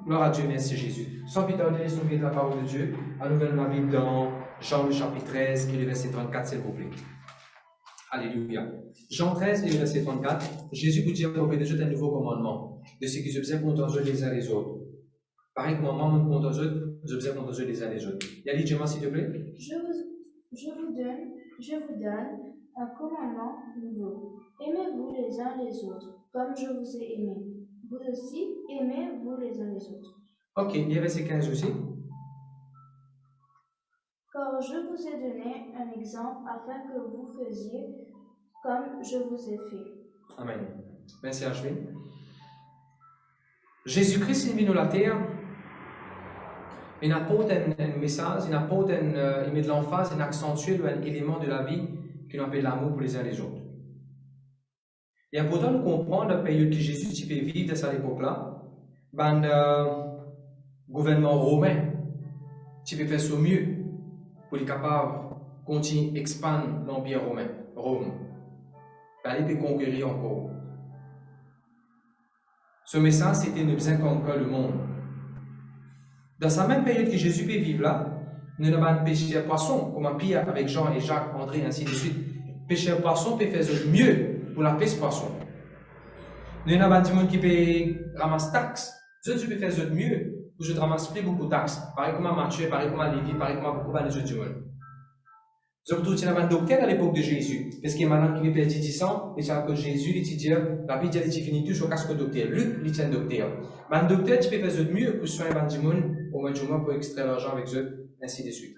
Gloire à Dieu, merci Jésus. Sans plus tarder, laissons lire la parole de Dieu. À nous la Bible dans Jean le chapitre 13 et le verset 34, s'il vous plaît. Alléluia. Jean 13 et le verset 34. Jésus vous dit au de Dieu un nouveau commandement. De ce qui se faisait contre eux les uns les autres. Pareil que moi, mon contre eux, je faisais contre eux les uns les autres. Yali, dis-moi s'il te plaît. Je vous donne un commandement nouveau. Aimez-vous les uns les autres, comme je vous ai aimé. Vous aussi, aimez-vous les uns les autres. Ok, il y a verset 15 aussi. Car je vous ai donné un exemple afin que vous faisiez comme je vous ai fait. Amen. Merci Ashwin. Jésus-Christ est venu sur la terre. Il apporte un message, il met de l'emphase, il accentue un élément de la vie qu'on appelle l'amour pour les uns les autres. Et important de comprendre la période que Jésus tu peux vivre dans cette époque-là, le gouvernement romain, tu peux faire son mieux pour être capable de continuer à expandre l'empire romain, Rome. Il peut conquérir encore. Ce message, c'était ne besoin conquérir le monde. Dans sa même période que Jésus peut vivre là, nous n'avons pas pêché poisson, comme Pierre avec Jean et Jacques, André, ainsi de suite. Pêcher poisson peut faire mieux pour la pêche poisson. Nous n'avons pas du monde qui peut ramasser taxes. Je peux faire mieux pour je ramasse plus beaucoup de taxes. Pareil comme Matthieu, pareil comme Lévi, pareil comme beaucoup de autres du monde. Surtout, il y a un docteur à l'époque de Jésus. Parce qu'il y a un madame qui veut perdre 10 ans, et c'est à cause de Jésus, il dit, la Bible dit, finit tout sur casque docteur. Luc, il tient docteur. Mais un docteur, tu peux faire mieux pour soigner du monde, au moins du moins pour extraire l'argent avec eux, ainsi de suite.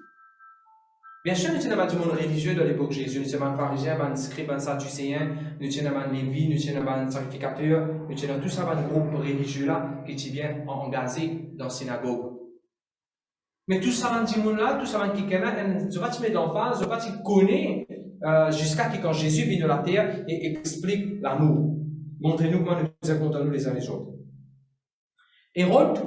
Bien sûr, nous avons du monde religieux dans l'époque de Jésus. Nous avons un pharisien, un scribe, un sadducéen, nous avons un lévi, nous avons un sacrificateur, nous avons tout ça, un groupe religieux là, qui vient engagé dans la synagogue. Mais tout ça, du monde là, tout ça, qui est là, je vais te mettre l'emphase, je vais te connaître jusqu'à ce quand Jésus vient de la terre et explique l'amour. Montrez-nous comment nous sommes contents nous les uns les autres. Hérode,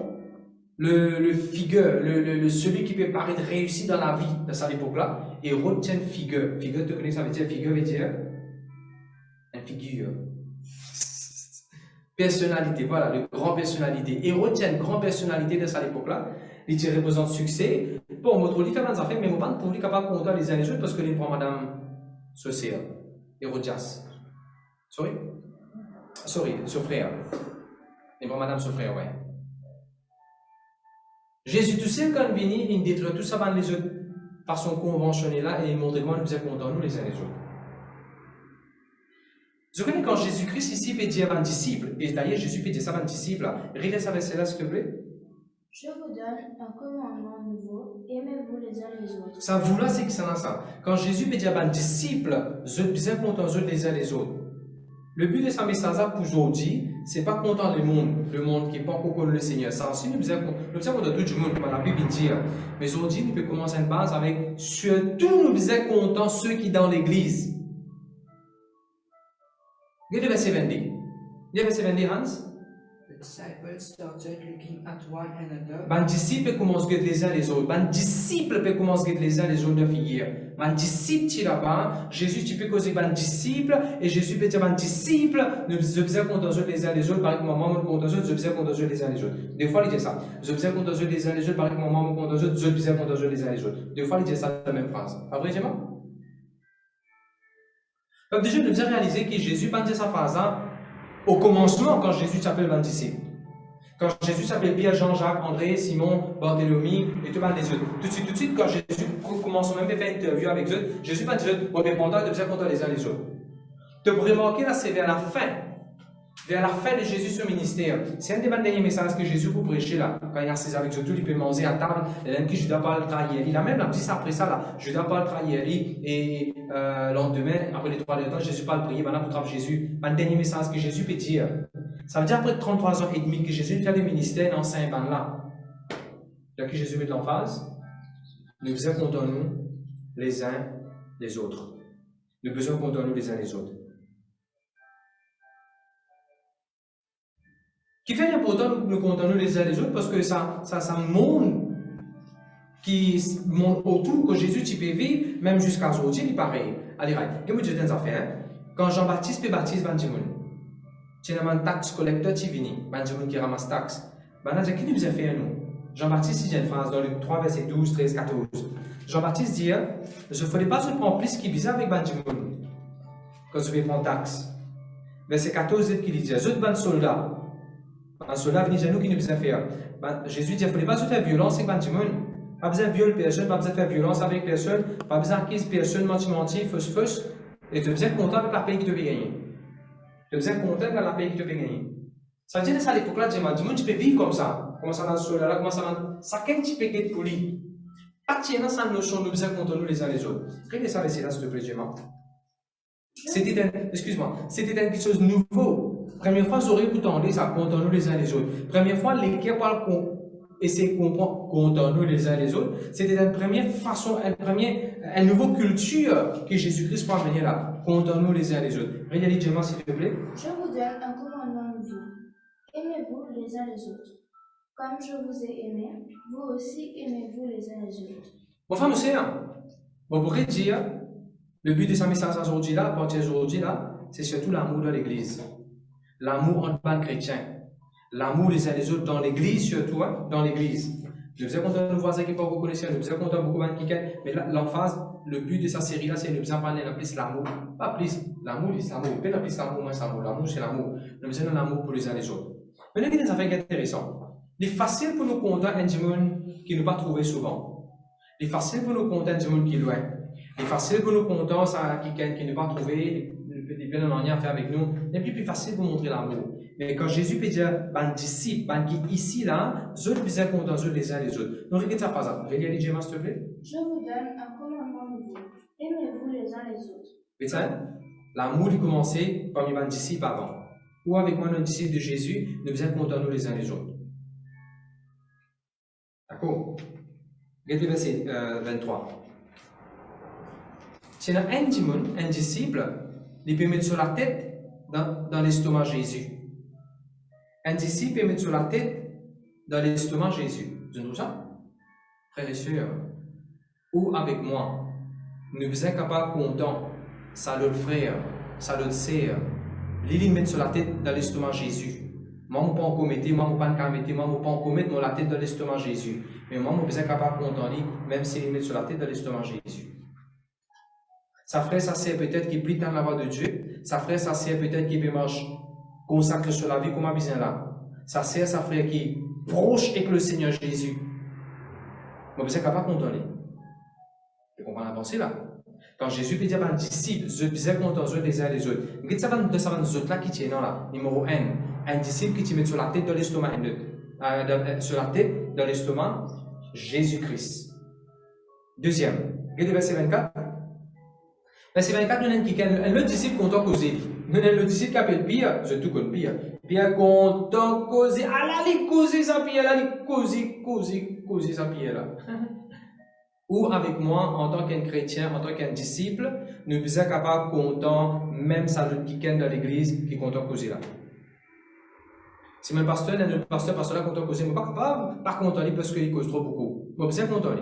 le figure, celui qui peut paraître réussi dans la vie de cette époque-là, Hérode tient une figure. Figure, tu connais ça veut dire? Figure veut dire une figure. Personnalité, voilà, une grande personnalité. Hérode tient une grande personnalité de cette époque-là. Il représente succès. Bon, on trouve différentes affaires, mais on ne peut pas capable de compter les uns les autres parce que il prend Madame Socéa, Hérodias. Sorry, Sophréa. Il prend Madame Sophréa, ouais. Jésus, tout seul, quand il vient, il détruit tout ça dans les autres façon conventionnelle là et il montre comment nous sommes contents, nous les uns les autres. Je connais quand Jésus-Christ ici peut dire à un disciple, et d'ailleurs Jésus peut dire ça à un disciple, regardez ça verset là, s'il te plaît. Je vous donne un commandement nouveau, aimez-vous les uns les autres. Ça vous là, c'est que ça. Quand Jésus peut dire à un disciple, je suis bien content les uns les autres. Le but de ce message pour aujourd'hui, c'est pas content le monde qui n'est pas encore connu le Seigneur. Ça aussi, nous sommes content tout le monde, comme la Bible dit. Mais aujourd'hui, nous pouvons commencer une base avec surtout nous sommes contents ceux qui sont dans l'église. Regardez le verset 22. Le verset 22, Hans. The disciples started looking at one another. Ben disciple commence à regarder les uns les autres. Ben disciple peut commencer à regarder les uns les autres de figure. Ben disciple tu là-bas, Jésus tu peux causer ben disciple et Jésus peut dire ben disciple, nous faisons contre eux les uns les autres, par exemple moi contre eux, je faisais contre eux les uns les autres. Des fois il dit ça. Je faisais contre eux les uns les autres, par exemple moi contre eux, je faisais contre eux les uns les autres. Des fois il dit ça la même phrase. Pas vrai, Jéma? Donc déjà nous avons réalisé que Jésus pas dit sa phrase au commencement quand Jésus s'appelle ben disciple. Quand Jésus s'appelle Pierre, Jean, Jacques, André, Simon, Barthélemy et tout les autres. Tout de suite, quand Jésus commence même à faire une interview avec eux, Jésus va dire, bon, mais pendant de bien content les uns les autres. De vous remarquer là, c'est vers la fin de Jésus son ministère. C'est un des derniers messages que Jésus vous prêcher là, quand il a ses avec eux, il peut manger à table, et même qui Judas parle trahir. Il a même dit ça après ça là, Judas parle trahir et le lendemain, après les 3 heures de temps, Jésus parle prier, maintenant pour travailler Jésus. Un dernier message que Jésus peut dire. Ça veut dire après 33 ans et demi que Jésus fait des ministères dans ces bancs-là. Là que Jésus met de l'emphase, nous faisons contre nous les uns les autres. Nous faisons contre nous les uns les autres. Qui fait important nous contre nous les uns les autres parce que ça montre qui montre autour que Jésus tu peux vivre, même jusqu'à aujourd'hui, il est pareil. Allez, comme je dis des affaires, quand Jean-Baptiste peut baptiser, ben dis-moi. Tu as un taxe collecteur qui vient, ben dis-moi qui ramasse taxe. Ben là, qui nous a fait à nous? Jean-Baptiste, il dit une phrase dans Luc 3, verset 12, 13, 14. Jean-Baptiste dit, je ne ferai pas de prendre plus qui bizarre avec Benjamin, quand je vais prendre taxe. Verset 14, il dit, je suis un soldat. Un soldat venu à nous qui nous a fait. Ben, Jésus dit, il ne fallait pas faire violence avec Benjamin. Pas besoin de violer personne, pas besoin de faire violence avec personne, pas besoin d'acquise personne, menti, fausse. Et tu es bien content avec la paix que tu peux gagner. Tu es bien content avec la paix que tu peux gagner. Ça veut dire que à l'époque-là, tu peux vivre comme ça. Comment ça dans le soldat, comment ça dans. Ça, qu'est-ce que tu peux être poli? Pas tiens dans cette notion de bien contre nous les uns les autres. Regardez ça, laissez là, s'il te plaît, Gemma. C'était quelque chose de nouveau. Première fois, j'aurais pu tendre ça contre nous les uns les autres. Première fois, les qui parlent essayer de comprendre contre nous les uns les autres. C'était une première façon, une nouvelle culture que Jésus-Christ peut amener là, contre nous les uns les autres. Regardez, Gemma, s'il te plaît. Je vous donne un commandement nouveau. Aimez-vous les uns les autres. Comme je vous ai aimé, vous aussi aimez-vous les uns les autres. Bon, frère, monsieur, on pourrait dire, le but de ce message aujourd'hui là, à partir d'aujourd'hui là, c'est surtout l'amour dans l'Église. L'amour entre les chrétiens. L'amour les uns les autres dans l'Église, surtout, hein, dans l'Église. Je vous ai content de voisins qui ne vous connaissez, je vous ai content beaucoup de quelqu'un, mais là, l'emphase, le but de sa série là, c'est de nous en parler plus l'amour. Pas plus, l'amour, c'est l'amour. Pas plus l'amour, moins l'amour. L'amour, c'est l'amour. Nous avons l'amour pour les uns les autres. Maintenant, il y a des affaires intéressantes. Il est facile pour nous compter un monde qui ne nous pas trouvé souvent. Il est facile pour nous compter un monde qui est loin. Il est facile pour nous compter quelqu'un qui ne pas trouvé, des bien en lien à faire avec nous. Et puis, plus facile pour montrer l'amour. Mais quand Jésus peut dire, ben disciples, ben qui ici, là, je les ai contents les uns les autres. Donc, regarde ça par exemple. Regarde, Gemma, s'il te plaît. Je vous donne un commandement nouveau. Aimez-vous les uns les autres. Vous savez, l'amour a commencé parmi les disciples avant. Ou avec moi, nos disciples de Jésus, nous faisons contents les uns les autres. D'accord? Regardez le verset 23. Si un disciple, il peut mettre sur la tête dans l'estomac Jésus. Un disciple peut mettre sur la tête dans l'estomac Jésus. Vous entendez ça? Frères et sœurs, ou avec moi, nous sommes capables de contents, ça l'autre frère, ça l'autre sœur, l'île mettre sur la tête dans l'estomac Jésus. Moi, je ne peux pas en commettre, moi, je ne peux pas en commettre, moi, je ne peux pas en commettre, la tête dans l'estomac Jésus. Mais moi, je suis capable de contenter, même s'il met sur la tête dans l'estomac Jésus. Sa frère, sa sœur, peut-être qui plie dans la voie de Dieu. Sa frère, sa sœur, peut-être qui peut marcher consacré sur la vie comme un besoin là. Sa sœur, sa frère qui est proche avec le Seigneur Jésus. Moi, je suis capable de contenter. Tu comprends la pensée là? Quand Jésus peut dire à un disciple, je suis content les uns les autres. Mais ça va nous autres là qui tiennent là. Numéro 1, un disciple qui te met sur la tête de l'estomac, sur la tête de l'estomac, Jésus-Christ. Deuxième, regardez verset 24. Verset 24, nous avons le disciple content causé. Nous avons le disciple qui appelle Pierre, je tout connais Pierre. Pierre content causé. Ah là, il causer ça Pierre là, il causer ça Pierre là. Ou avec moi, en tant qu'un chrétien, en tant qu'un disciple, nous sommes capables de content, même ça le week-end dans l'église, qui content causer là. Si mon pasteur, notre pasteur là content causer, je ne suis pas capable, par contre, parce qu'il cause trop beaucoup. Je suis content.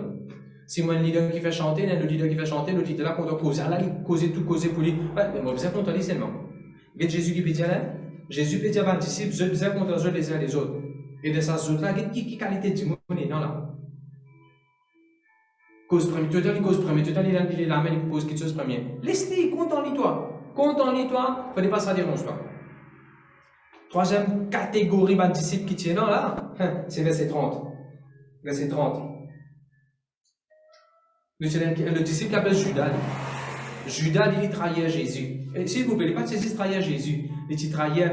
Si moi, un leader qui fait chanter, le leader qui fait chanter, le leader là content causer. Ah là, il cause tout, causer pour lui. Ouais, mais je suis content seulement. Et Jésus qui peut dire là, Jésus peut dire à un disciple, je suis content les uns les autres. Et de ça, là, qui qualité du monde non là? Cause première, tout le temps, il cause première, tout le temps, il est la main, il cause quelque chose première. Laisse-le, content-toi. Content-toi, il ne faut pas ça dérange toi. Troisième catégorie de disciples qui tiennent là, c'est verset 30. Verset 30. Le disciple appelle Judas. Judas, il trahit Jésus. Et s'il vous plaît, pas que Jésus trahit Jésus, il trahit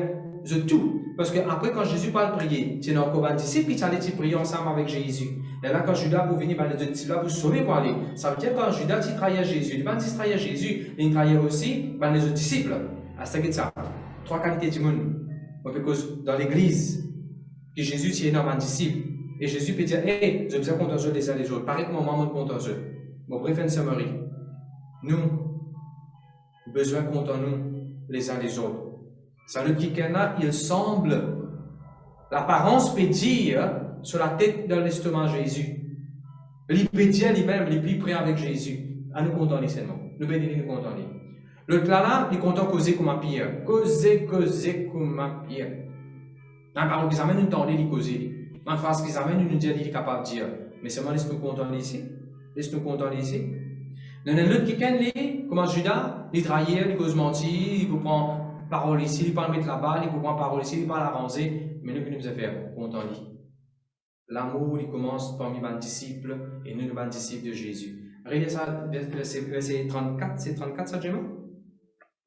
de tout. Parce que après, quand Jésus parle de prier, c'est encore un disciple qui allait prier ensemble avec Jésus. Et là, quand Judas pour venir, les deux disciples vous sauver pour aller. Ça veut dire que quand Judas il trahit Jésus, il ne pas trahir Jésus, il trahit aussi les autres disciples. À ce que ça. Trois qualités du monde. Parce que dans l'église, que Jésus est énorme un disciple. Et Jésus peut dire, hey, je besoin contentieux les uns les autres. Pareil comme maman contentieux. Mon préfet de Samarie. Nous, besoin contre nous les uns les autres. Ça le dit qu'il il semble, l'apparence peut dire sur la tête de l'estomac Jésus. Il peut dire lui-même, il est plus près avec Jésus. À nous contenter seulement. Nous bénir nous contenter. L'autre là, il est content causer comme un pierre. Causer comme un pierre. Dans le parole qui s'amène, nous tendez, il causer. En phrase qu'ils amènent, nous disons qu'il est capable de dire. Mais seulement, laisse-nous compter ici. Laisse-nous compter ici. Nous avons l'autre qui est comment Judas, il trahit, il cause mentir, il vous prend parole ici, il peut mettre la balle, il vous prend parole ici, il peut l'arranger. Mais nous, que nous devons faire, compter ici. L'amour, il commence parmi les disciples et nous, les disciples de Jésus. Regardez ça, verset 34, c'est 34 ça, Gemma?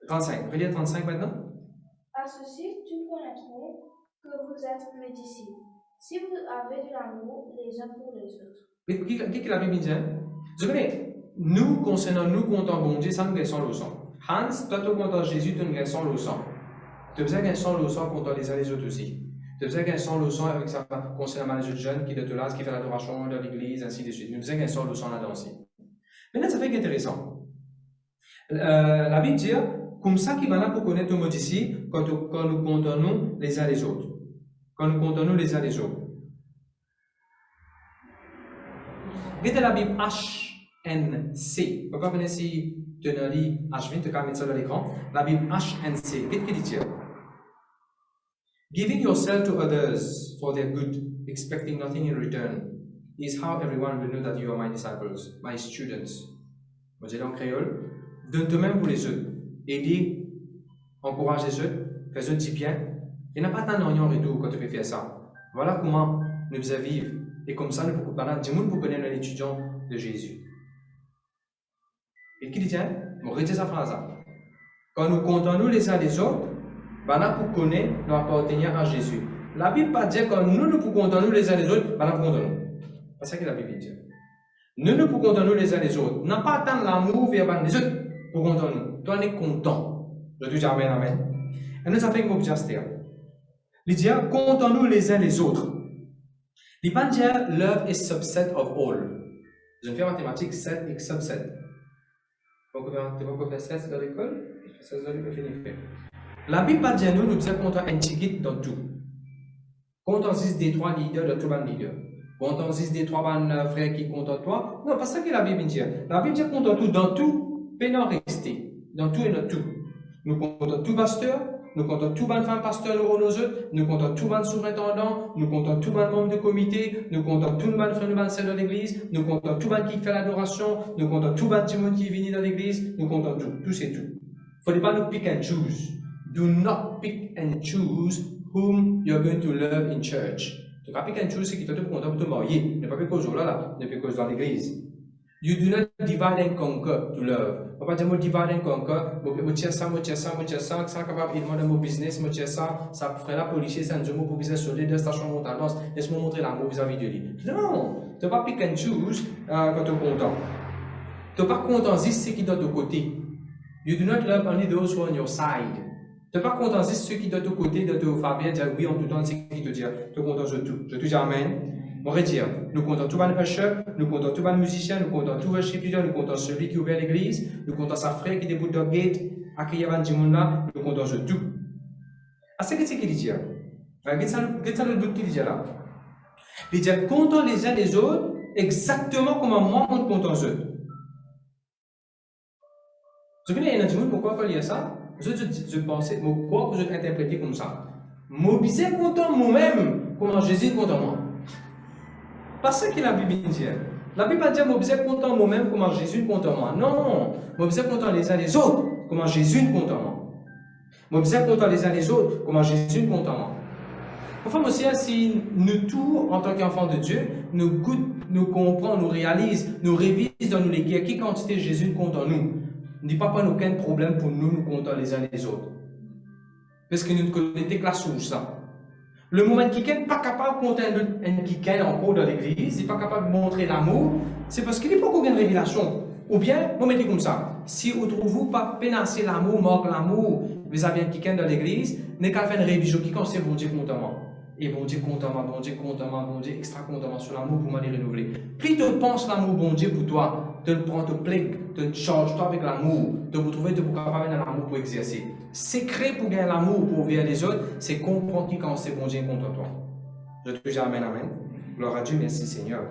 35. Regardez 35 maintenant. À ceci, tu connaîtras que vous êtes mes disciples, si vous avez de l'amour les uns pour les autres. Qu'est-ce que la Bible dit? Vous savez, nous, concernant nous, comptons bon Dieu, ça nous gagne sans leçon. Hans, toi, tu comptes Jésus, tu nous gagne sans leçon. Tu as besoin d'un sans leçon contre les uns les autres aussi. Tu as besoin d'un sans leçon avec ça, concernant les autres jeunes qui de là, qui fait l'adoration de l'église, ainsi de suite. Nous avons besoin d'un sans leçon là-dedans aussi. Maintenant, ça fait intéressant. La Bible dit, comme ça qu'il va là pour connaître nos ici, quand nous comptons les uns les autres. Quand nous comptons les uns les autres. Regardez la Bible HNC. Pourquoi venez si tu ne lis H20, tu peux mettre ça dans l'écran. La Bible HNC. Qu'est-ce qu'il dit? Giving yourself to others for their good, expecting nothing in return, is how everyone will know that you are my disciples, my students. Moi, j'ai dit en créole, donne toi-même pour les autres. Aider, encourage les autres, fais-eux du bien. Il n'y a pas tant d'oignons en retour quand tu peux faire ça. Voilà comment nous devons vivre. Et comme ça, nous pouvons parler du monde pour connaître l'étudiant de Jésus. Et qui dit, on retient sa phrase. Quand nous comptons nous les uns les autres, voilà pour connaître, nous appartenir à Jésus. La Bible pas dire que nous pouvons compter nous les uns les autres, voilà pour compter nous. C'est ça que la Bible dit. Nous pouvons compter nous les uns les autres. N'a pas tant l'amour vers les autres pour compter nous. Toi, on est content. Je dis amen, amen. Et nous, ça fait une mot juste. Il dit, comptons-nous les uns les autres. Il va dire, love is subset of all. Je fais mathématiques, set et subset. Tu vas pas faire 7 dans l'école? 16 dans l'école, finir. La Bible va dire, nous devons compter un ticket dans tout. Comptons 6 des 3 leaders de tout le leader. Comptons 6 des 3 frères qui comptent toi. Non, pas ça que la Bible dit. La Bible dit, comptons tout dans tout, pénal rester. Dans tout et dans tout. Nous comptons tout pasteur. Nous comptons tout le femmes pasteur nos autres, nous comptons tout le surintendant, nous comptons tout le membre de comité, nous comptons tout le frère de l'église, nous comptons tout le qui fait l'adoration, nous comptons tout le monde qui vient dans l'église, nous comptons tout c'est tout. Il ne faut pas nous pick and choose. Do not pick and choose whom you are going to love in church. Tu ne peux pas pick and choose ce qui te compte pour te marier, ne pas pick cause là, ne pick cause dans l'église. You do not divide and conquer to love. On va pas dire divide and conquer, moi tiens ça, ça capable de demander mon business, moi tiens ça ferait la policier, ça nous pour business sur les 2 stations montagneuses, laisse-moi montrer l'amour vis-à-vis de lui. Non, tu ne peux pas pick and choose quand tu es content. Tu ne peux pas content juste ceux qui sont de côté. You do not love only those who are on your side. Tu ne peux pas content juste ceux qui sont de côté, de te faire bien, dire oui en tout temps, c'est qui te dit, tu es content de tout. Je te dis amen. On va dire, nous comptons tout le pêcheur, nous comptons tout le musicien, nous comptons tout le chef leader, nous comptons celui qui ouvre l'église, nous comptons sa frère qui débute dans le gate, accueillir un monde là, nous comptons de tout. À ce que c'est qu'il dit là? Qu'est-ce que le but qu'il dit là? Il dit, comptons les uns les autres exactement comme moi, on compte les autres. Vous savez, il y a des gens pourquoi il y a ça? Je pensais, pourquoi je interprétais comme ça? Moi, je compte moi-même, comment Jésus compte moi. Parce que la Bible dit. La Bible dit, moi, je compte moi-même, comment Jésus compte moi. Non, moi, je compte les uns les autres, comment Jésus compte moi. Moi, je compte les uns les autres, comment Jésus compte moi. Enfin, aussi, si nous tous, en tant qu'enfants de Dieu, nous goûtons, nous comprenons, nous réalisons, nous révisons dans nous les guerres, quelle quantité Jésus compte en nous. Ne dit pas aucun problème pour nous, nous comptons les uns les autres. Parce que nous ne connaissons que la source, ça. Le moment qui n'est pas capable de compter un qui encore dans l'église, il n'est pas capable de montrer l'amour, c'est parce qu'il n'est pas aucune révélation. Ou bien, vous mettez comme ça. Si vous ne trouvez pas pénasser l'amour, manque l'amour, vis-à-vis d'un qui dans l'église, n'est qu'à faire une révision qui concerne bon Dieu contamment. Et bon Dieu contamment, bon Dieu contamment, bon Dieu extra contamment sur l'amour pour m'aller renouveler. Plus tu penses l'amour bon Dieu pour toi, tu le prends, te plaques, tu charges toi avec l'amour, tu vous trouver de capable dans l'amour pour exercer. Secret pour gagner l'amour pour vers les autres, c'est comprendre qui quand c'est bon Dieu contre toi. Je te dis amen, amen. Gloire à Dieu, merci Seigneur.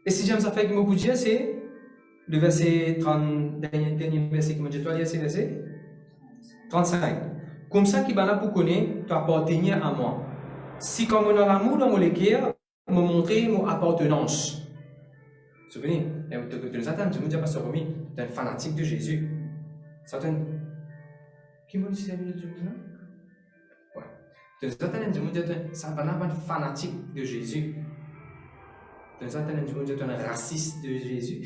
Et si j'aime ça fait que je vous dis, c'est le verset 30, dernier verset que je dis, toi, c'est verset 35. comme ça qui va là pour connaître, tu appartenir à moi. Si comme on a l'amour dans mon cœur, me montrer mon appartenance. Souvenez, tu nous attends, je me dis pas ça, tu es un fanatique de Jésus. Certains. Qui m'a dit ça, ouais. Tu nous attends, je me dis, ça va là, un fanatique de Jésus. Tu nous attends, je me dis, tu es un raciste de Jésus.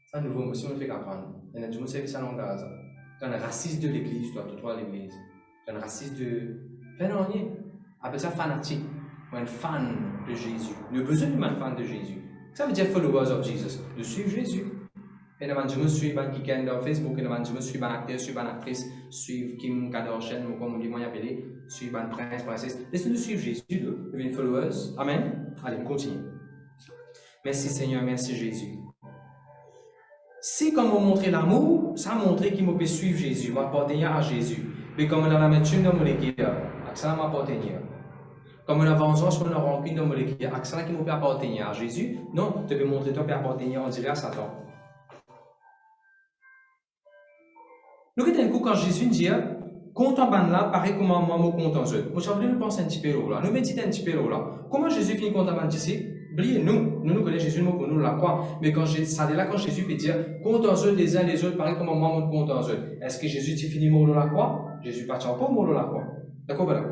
Ça, nouveau, moi aussi, on fait comprendre. Je me dis, ça, non, tu es un raciste de l'Église, toi, l'Église. Tu es un raciste de. Plein de rien. Appelle ça fanatique. Un fan de Jésus. Le besoin d'un fan de Jésus. Ça veut dire followers of Jesus. De suivre Jésus. Et je me suis quelqu'un dans Facebook, je me suis un acteur, suis une actrice, suivre Kim Kardashian, ou comme on dit, moi appelé, suivre un prince, princesse. Laissez-nous suivre Jésus, devenir followers. Amen. Allez, on continue. Merci Seigneur, merci Jésus. Si comme on montrait l'amour, ça montrait qu'il me peut suivre Jésus, m'appartenir à Jésus. Mais comme on a la médecine dans mon équipe, ça m'appartenir. Comme on a vengeance, on a rempli dans mon équipe, ça qui me peut appartenir à Jésus. Non, tu peux montrer toi peut appartenir, on dirait à Satan. Nous regardons un coup quand Jésus dit, content ban là, pareil comme moi, moi, content eux. Moi, j'ai voulu nous penser un petit peu là. Nous méditons un petit peu là. Comment Jésus finit content ban ici? Oubliez, nous connaissons Jésus, nous connaissons la croix. Mais ça est là quand Jésus peut dire, content eux les uns les autres, pareil comme moi, moi, content eux. Est-ce que Jésus t'y finit mort de la croix? Jésus pas encore mort de la croix. D'accord, voilà.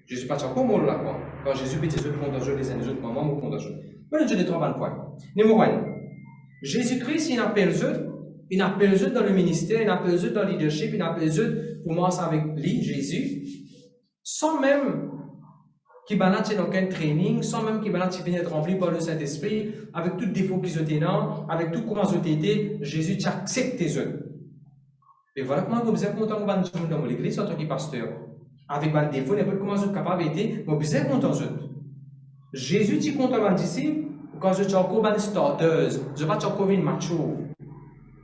Jésus pas encore mort de la croix. Quand Jésus peut dire, content eux les uns les autres, moi, moi, content eux. Voilà, je dis 3 points. Numéro 1. Jésus-Christ, il appelle eux. Il appelle eux dans le ministère, il appelle eux dans le leadership, il appelle eux pour commencer avec lui, Jésus, sans même qu'il ait aucun training, sans même qu'il ait être rempli par le Saint-Esprit, avec tout défaut qu'ils ont été, avec tout comment ils ont été, Jésus t'accepte tes eux. Et voilà comment vous êtes content dans l'église en tant que pasteur. Avec des défauts, n'importe comment vous êtes capable d'aider, vous êtes content d'eux. Jésus t'y content dans disciple, quand je suis encore une starteuse, je ne suis pas encore une macho.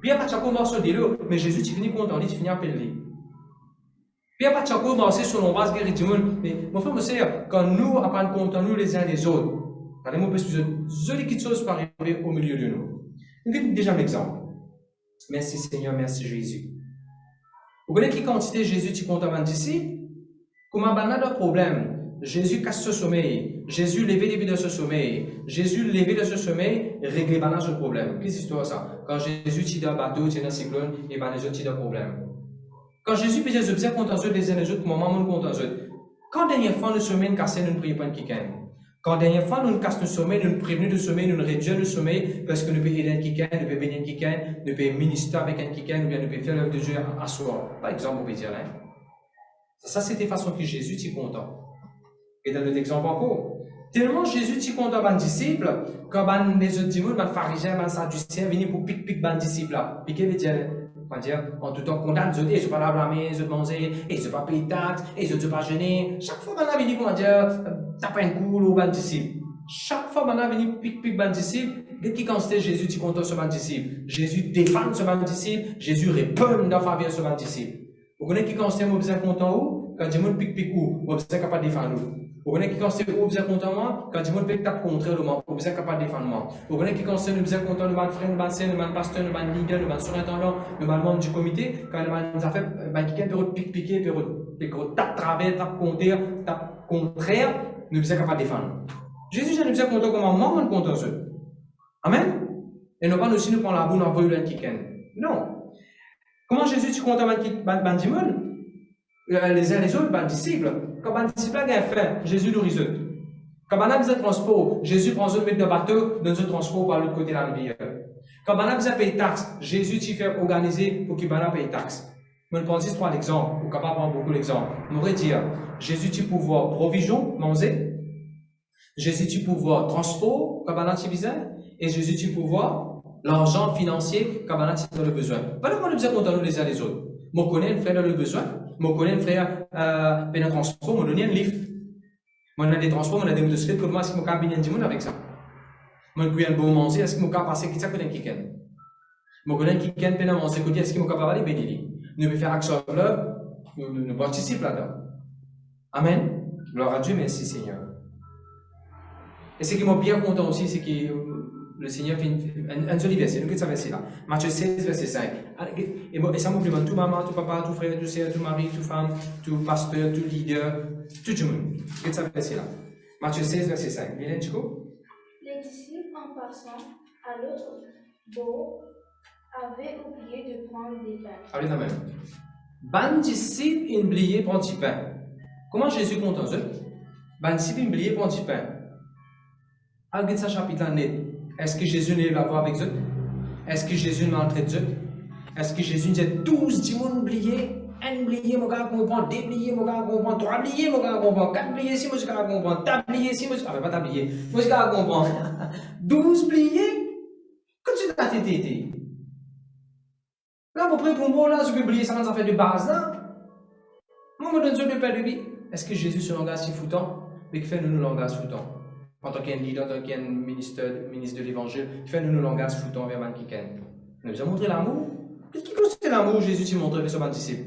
Puis il n'y a pas de chaco marcher de l'eau, mais Jésus, tu finis content, tu finis appelé. Puis il n'y a pas de chaco marcher sur l'ombrage guéri du monde. Mais mon frère, monsieur, quand nous apprenons content nous les uns les autres, quand les mots peuvent se dire quelque chose par arriver au milieu de nous. Je vais déjà un exemple. Merci Seigneur, merci Jésus. Vous connaissez qui quantité Jésus, tu comptes avant d'ici? Comment on a de problème? Jésus casse ce sommeil. Jésus levé depuis de ce sommeil. Jésus levé de ce sommeil, réglé ce problème. Qu'est-ce que c'est ça? Quand Jésus tire dans un bateau, tire dans un cyclone, et ben les autres tirent dans problème. Quand Jésus peut dire, je bien content les uns les autres, comment maman content eux. Quand dernière fois nous sommeil, nous cassons, nous ne prions pas de quelqu'un. Quand dernière fois nous cassons le sommeil, nous prévenons le sommeil, nous réduisons le sommeil, parce que nous pouvons aider un quelqu'un, nous pouvons bénir quelqu'un, nous pouvons ministrer avec un quelqu'un, ou bien nous pouvons faire l'œuvre de Dieu à soi. Par exemple, on peut dire, hein. Ça, c'était façon que Jésus t'y content. Et dans notre exemple encore, tellement Jésus t'y content ban disciples, quand les autres disciples, les pharisiens, les sadduciens, viennent pour pique ban disciples là. Piquer veut dire, en tout temps condamne, ils ne sont pas là blâmer, ils ont mangé, ils n'ont pas payé de taxes, ils ne sont pas gênés. Chaque fois, on a venu, comment dire, taper un coup au ban disciple. Chaque fois, on a venu pique ban disciple, dès qu'il constate Jésus t'y content ce ban disciple. Jésus défend ce ban disciple, Jésus répond dans faveur ce ban disciple. Vous connaissez qui constate, vous êtes content où? Quand du monde pique où, vous êtes capable de défendre nous. Vous connaissez qui constate où vous êtes content moi? Quand du monde pique tape contre le moi, vous êtes capable de défendre moi. Vous connaissez qui constate nous êtes content, nous ban frère, nous ban sœur, nous ban pasteur, nous ban leader, nous ban surintendant, nous ban membre du comité. Quand nous a fait, quelqu'un peut piquer, peut tape travers, tape contre, tape contraire, nous êtes capable de défendre. Jésus, nous êtes content comme un membre, nous content eux. Amen? Et nous pas aussi nous prendre la boue dans le quelqu'un. Non. Comment Jésus tu comptes avec ban dimon? Les uns les autres, ban disciples. Quand ban disciple a faim, Jésus nourrit eux. Quand ban a besoin de transport, Jésus prend eux mettre de bateau, donne eux transport par l'autre côté de la rivière. Quand ban a besoin de payer taxes, Jésus t'y fait organiser pour qu'il ban paye taxes. Je prends 3 exemples, ou capable de prendre beaucoup d'exemples. On pourrait dire, Jésus tu pouvoir provision, manger. Jésus tu pouvoir transport, quand ban a besoin. Et Jésus tu pouvoir l'argent financier quand on a le besoin. Pas nous besoin content les uns les autres. Je connais un frère dans le besoin, je connais un frère dans le transport, je donne un livre. Je donne des transports, je donne des motocyclettes, comment est-ce que je peux bien du monde avec ça? Je connais un bon manger, est-ce que je peux passer qui ça connaît un kicken? Je connais un kicken, je peux manger côté, est-ce que je peux aller bénir? Nous pouvons faire action là, nous participons là-dedans. Amen. Gloire à Dieu, merci Seigneur. Et ce qui m'a bien content aussi, c'est que le Seigneur fait un joli verset, nous, que ça verset là. Matthieu 16, verset 5. Et ça m'oublie, tout maman, tout papa, tout frère, tout sœur, tout mari, tout femme, tout pasteur, tout leader, tout le monde. Que ça verset là. Matthieu 16, verset 5. Bien, Chico? Les disciples, en passant à l'autre bord, avaient oublié de prendre des pains. Allez, la même. Ban disciples, ils oubliaient prendre du pain. Comment Jésus compte en eux? Ban disciples, ils oubliaient prendre du pain. Regarde ça chapitre là net. Est-ce que Jésus n'est la voix avec eux? Est-ce que Jésus maltraite eux? Est-ce que Jésus dit 12 démons oubliés? Un oublié, mon gars, comprend. Deux oubliés, mon gars, comprend. Trois oubliés, mon gars, comprend. Quatre oubliés, si, mon gars, comprend. Tablier, si, mon gars, pas tablier. Mon gars, comprend. 12 oubliés? Quand tu t'as été? Là, pour près pour moi, là, ce que oublié, ça fait de base, là. Moi, je me donne le pain de vie. Est-ce que Jésus se langage si foutant? Mais que fait nous langage foutant? En tant qu'un leader, en tant qu'un ministre de l'évangile, fait nous langage foutant vers man qui nous nous a montré l'amour. Qu'est-ce qui constitue l'amour Jésus t'y montre vers son disciple?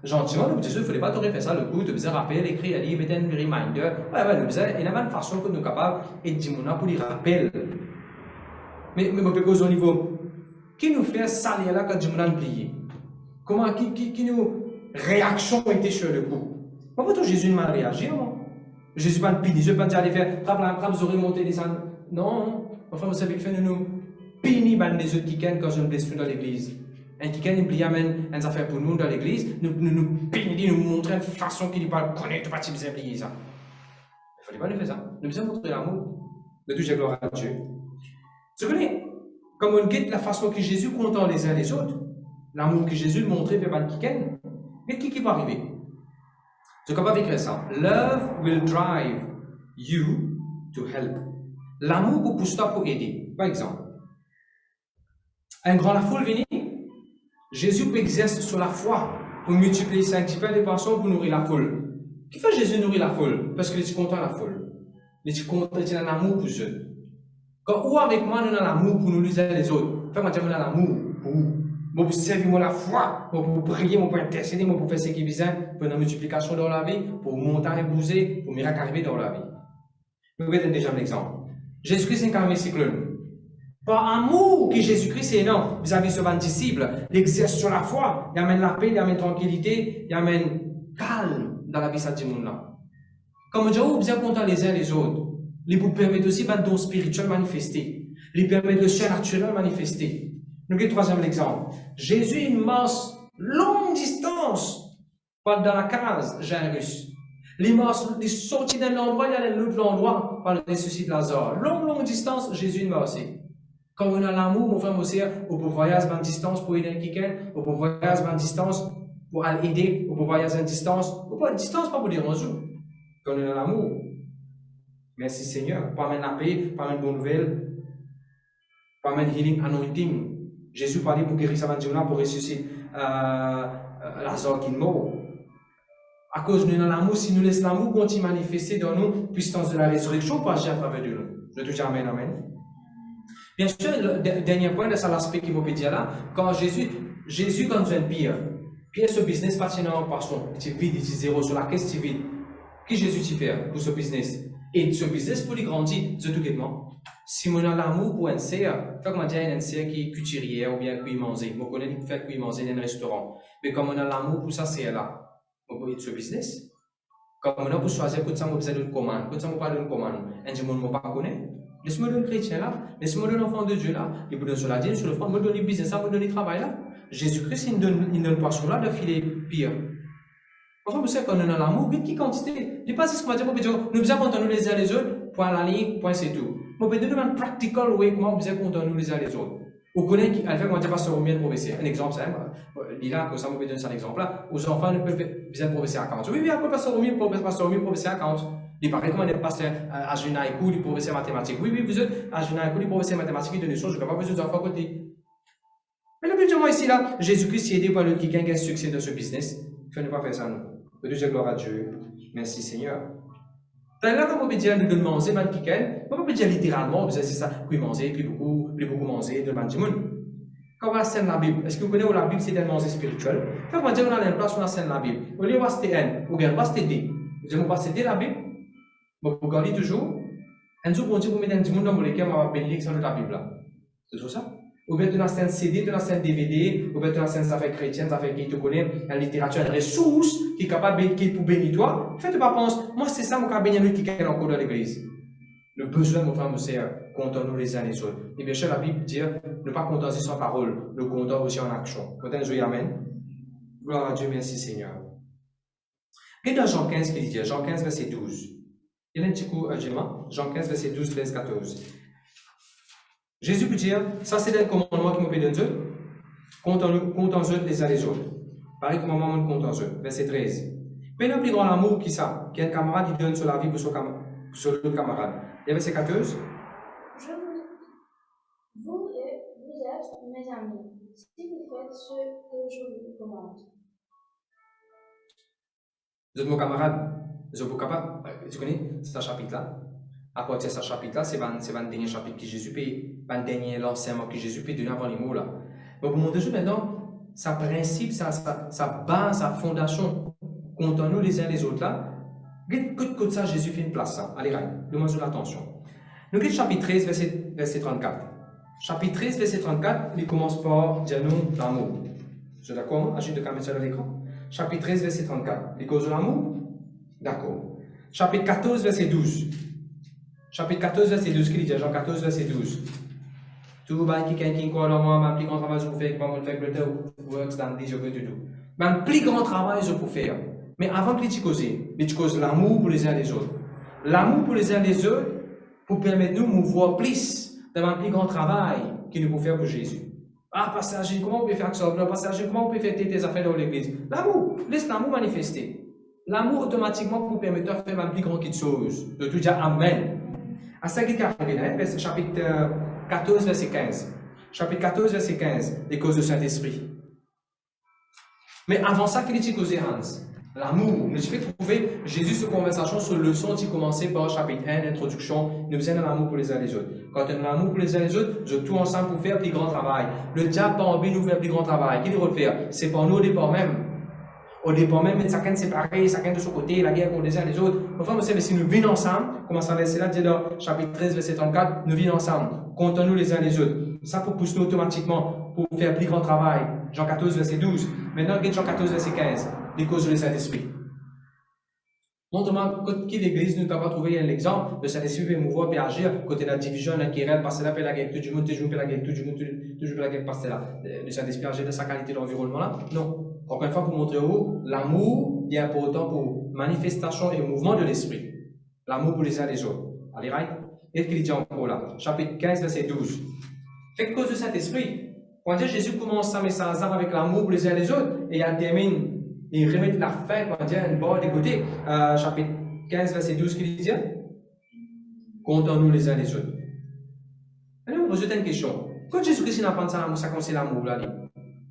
Gentiment, nous disons, il ne fallait pas t'aurais fait ça le coup, tu faisais rappel, écrire, lire, mettre un reminder. Ouais, nous faisons, il y a une façon que nous sommes capables et dire pour les rappels. Mais on peut causer au niveau. Qui nous fait ça là quand nous avons oublié? Comment, qui nous réaction était sur le coup? Pourquoi Jésus n'a pas réagi? Jésus n'a pas puni, je ne vais pas dire aller faire, vous aurez monté des ânes. Non, enfin, vous savez que fait nous punir les autres qui quand je me blesse dans l'église. Un qui nous amène une affaire pour nous dans l'église, nous punir, nous montrer une façon qu'il ne pas connaître, pas si bien plier ça. Il ne fallait pas nous faire ça. Nous devons montrer l'amour. De tout, j'ai gloire à Dieu. Vous connaissez, comme on guette la façon que Jésus content les uns les autres, l'amour que Jésus montrait vers le qui mais qui va arriver? Je suis capable d'écrire ça. Love will drive you to help. L'amour vous pousse pour aider. Par exemple, un grand la foule vient, Jésus peut exercer sur la foi pour multiplier 5 les personnes pour nourrir la foule. Qui fait Jésus nourrir la foule? Parce qu'il est content de la foule. Il est content de l'amour pour eux. Quand ou avec moi, nous avons l'amour pour nous les uns les autres. Fais-moi dire, nous avons l'amour pour vous. Pour servir la foi, pour prier, pour intercéder, pour faire ce qui est besoin, pour une multiplication dans la vie, pour monter et bouger, pour miracle arriver dans la vie. Je vais vous donner déjà un exemple. Jésus-Christ est incarné cyclone. Par amour que Jésus-Christ est énorme vis-à-vis de ses disciples, il exerce sur la foi, il amène la paix, il amène la tranquillité, il amène calme dans la vie de ce monde-là. Comme Dieu vous bien content les uns les autres, il vous permet aussi de don spirituel manifester, il permet le chair naturel manifester. Nous avons le troisième exemple. Jésus, il marche longue distance dans la case Jairus. Il marche, il sortit d'un endroit, il allait à l'autre endroit par le souci de Lazare. Longue distance, Jésus il marche. Quand on a l'amour, mon frère, aussi, on peut voyager à distance pour aider quelqu'un, on peut voyager à distance pour aider, on peut voyager à distance. On peut à distance, pas pour dire bonjour. Quand on a l'amour. Merci Seigneur. Pas même la paix, pas même bonne nouvelle, pas même healing anointing. Jésus parlait pour guérir sa maladie, pour ressusciter Lazare qui est mort. À cause de l'amour, si nous laissons l'amour continuer à manifester dans nous, puissance de la résurrection, pas agir à travers de nous. Je te dis amen, amen. Bien sûr, le dernier point, c'est l'aspect qui m'a dit là, quand Jésus quand nous aime Pierre, ce business pas en passant, il est vide, il est zéro sur la caisse, il est vide. Qu'est-ce que Jésus fait pour ce business? Et ce business, pour lui grandir, c'est tout bêtement. Si on a l'amour pour un serre, comme on dit, un serre qui est couturière ou bien qui manger. On connaît qui fait qui manger dans un restaurant. Mais comme on a l'amour pour ça, c'est là. On peut être ce business. Comme on a pour choisir, quand ça, on besoin d'une commande. Quand ça, on parle d'une commande. Un jour, on ne pas connaître. Laisse-moi donner chrétien là. Laisse-moi donner l'enfant de Dieu là. Il me donne sur la dîne, sur le front, il me donne le business, il me donne le travail là. Jésus-Christ, il ne donne pas sur là de filer pire. Enfin, vous savez, quand on a l'amour, qui quantité? Je ne sais pas si ce qu'on va dire, nous besoin d'entendre les uns les autres, point à la ligne, point c'est tout. On peut donner un practical way, comment vous besoin d'entendre les uns les autres. Vous connaissez qui, à fait, on dit pas sur le mien professeur. Un exemple simple, là, comme ça, on peut donner ça un exemple là. Aux enfants, nous peuvent besoin de professeur à 40. Oui, après, passer au mien, professeur à 40. Il paraît comment on passe à Junaïkou, du professeur mathématique. Oui, vous êtes à Junaïkou, du professeur mathématique, il donne des choses, je ne vais pas besoin d'enfants à côté. Mais le but de moi ici, là, Jésus-Christ, il aidé par le qui gagne un succès dans ce business. Il ne faut pas faire ça, nous. Que Dieu gloire à Dieu. Merci Seigneur. Là, quand on peut dire de manger, mal qui gagne, on peut dire littéralement, c'est ça, puis manger, puis beaucoup manger, de manger. Quand on va scène la Bible, est-ce que vous connaissez où la Bible c'est un manger spirituel? Quand on va dire on a une place, on a scène la Bible. Au lieu de passer un, ou bien passer D. Vous dites, on passe D la Bible. Vous regardez toujours Un jour, bon Dieu, vous mettez un petit monde dans le cœur, on va bénir sans la Bible. C'est tout ça? Ou bien tu as un CD, tu as un DVD, ou bien tu as une affaire chrétienne, une affaire qui te connaît, une littérature, une ressource qui est capable de bénir toi. Faites pas penser, moi c'est ça, mon cas bénir qui est encore dans l'église. Le besoin, mon frère, mon sœur, comptons-nous les uns les autres. Et bien sûr, la Bible dit, ne pas compter sans parole, le compter aussi en action. Quand on dit Amen. Gloire à Dieu, merci Seigneur. Et dans Jean 15, qu'il dit, Jean 15, verset 12. Il y a un petit coup, Jean 15, verset 12, 13, 14. Jésus peut dire, ça c'est le commandement qui me donne Dieu. Comptons-nous les uns les autres. Pareil comme maman compte en eux. Verset 13. Mais le plus grand amour qui ça, qu'un camarade il donne sur la vie pour sur l'autre camarade. Et verset 14. Vous êtes mes amis, si vous faites ce que je vous commande. Vous êtes mon camarade. Vous êtes capable. Tu connais ce chapitre-là? À partir de ce chapitre-là, c'est le dernier chapitre que Jésus paye, le dernier l'enseignement que Jésus paye donner avant les mots là. Mais pour montrer maintenant, sa principe, sa base, sa fondation, comptons-nous les uns les autres là. Que ça, Jésus fait une place ça. Allez, demande sur l'attention. Nous quittons chapitre 13, verset 34. Chapitre 13, verset 34, il commence par dire nous l'amour. Vous êtes d'accord? Ajoute de caméra sur l'écran. Chapitre 13, verset 34. Il cause de l'amour? D'accord. Chapitre 14, verset 12. Chapitre 14, verset 12, qui dit Jean 14, verset 12. Tout le monde qui croit en moi, le plus grand travail que je peux faire, qui va me faire greater works than this, je peux tout. Le plus grand travail que je peux faire. Mais avant que tu causes l'amour pour les uns les autres. L'amour pour les uns les autres pour permettre nous de voir plus dans le plus grand travail qu'il nous peut faire pour Jésus. Ah, passager, comment on peut faire ça? Passager, comment on peut faire tes affaires dans l'église? L'amour, laisse l'amour manifester. L'amour automatiquement pour permettre de faire la plus grande chose. De tout dire Amen. À ça qui est arrivé, chapitre 14, verset 15. Chapitre 14, verset 15, les causes du Saint-Esprit. Mais avant ça, qu'il est causé Hans? L'amour. Nous fait trouver Jésus sur conversation sur le leçon qui commençait par chapitre 1, introduction. Nous faisons l'amour pour les uns les autres. Quand on a l'amour pour les uns les autres, nous tout ensemble pour faire le plus grand travail. Le diable n'a pas envie de nous faire le plus grand travail. Qui doit le faire? C'est pas nous au départ même. Au départ même, chacun séparé, chacun de son côté, la guerre contre les uns les autres. Enfin, vous savez, si nous vivons ensemble, comme ça verset là, dit dans chapitre 13, verset 34, nous vivons ensemble. Comptons-nous les uns les autres. Ça pour pousser nous automatiquement pour faire le plus grand travail. Jean 14, verset 12. Maintenant, Jean 14, verset 15. Les causes du Saint-Esprit. Montre-moi, qui l'église nous pas trouvé un exemple, le Saint-Esprit peut mouvoir et agir, côté de la division, la querelle, parce que là, la guerre, tout le monde, toujours la guerre, toujours la guerre, parce que là, le Saint-Esprit agit de sa qualité d'environnement là. Non. Encore une fois, pour montrer où l'amour est important pour manifestation et mouvement de l'esprit. L'amour pour les uns les autres. Allez, right? Et ce qu'il dit encore là, chapitre 15, verset 12. Fait que cause de Saint-Esprit, quand Jésus commence sa message avec l'amour pour les uns les autres, et il termine. Il remet la fin, on va dire, une barre des côtés. Chapitre 15, verset 12, qu'il dit comptons-nous les uns les autres. Alors, on pose une question. Quand Jésus-Christ n'a pas ça concerne l'amour, là,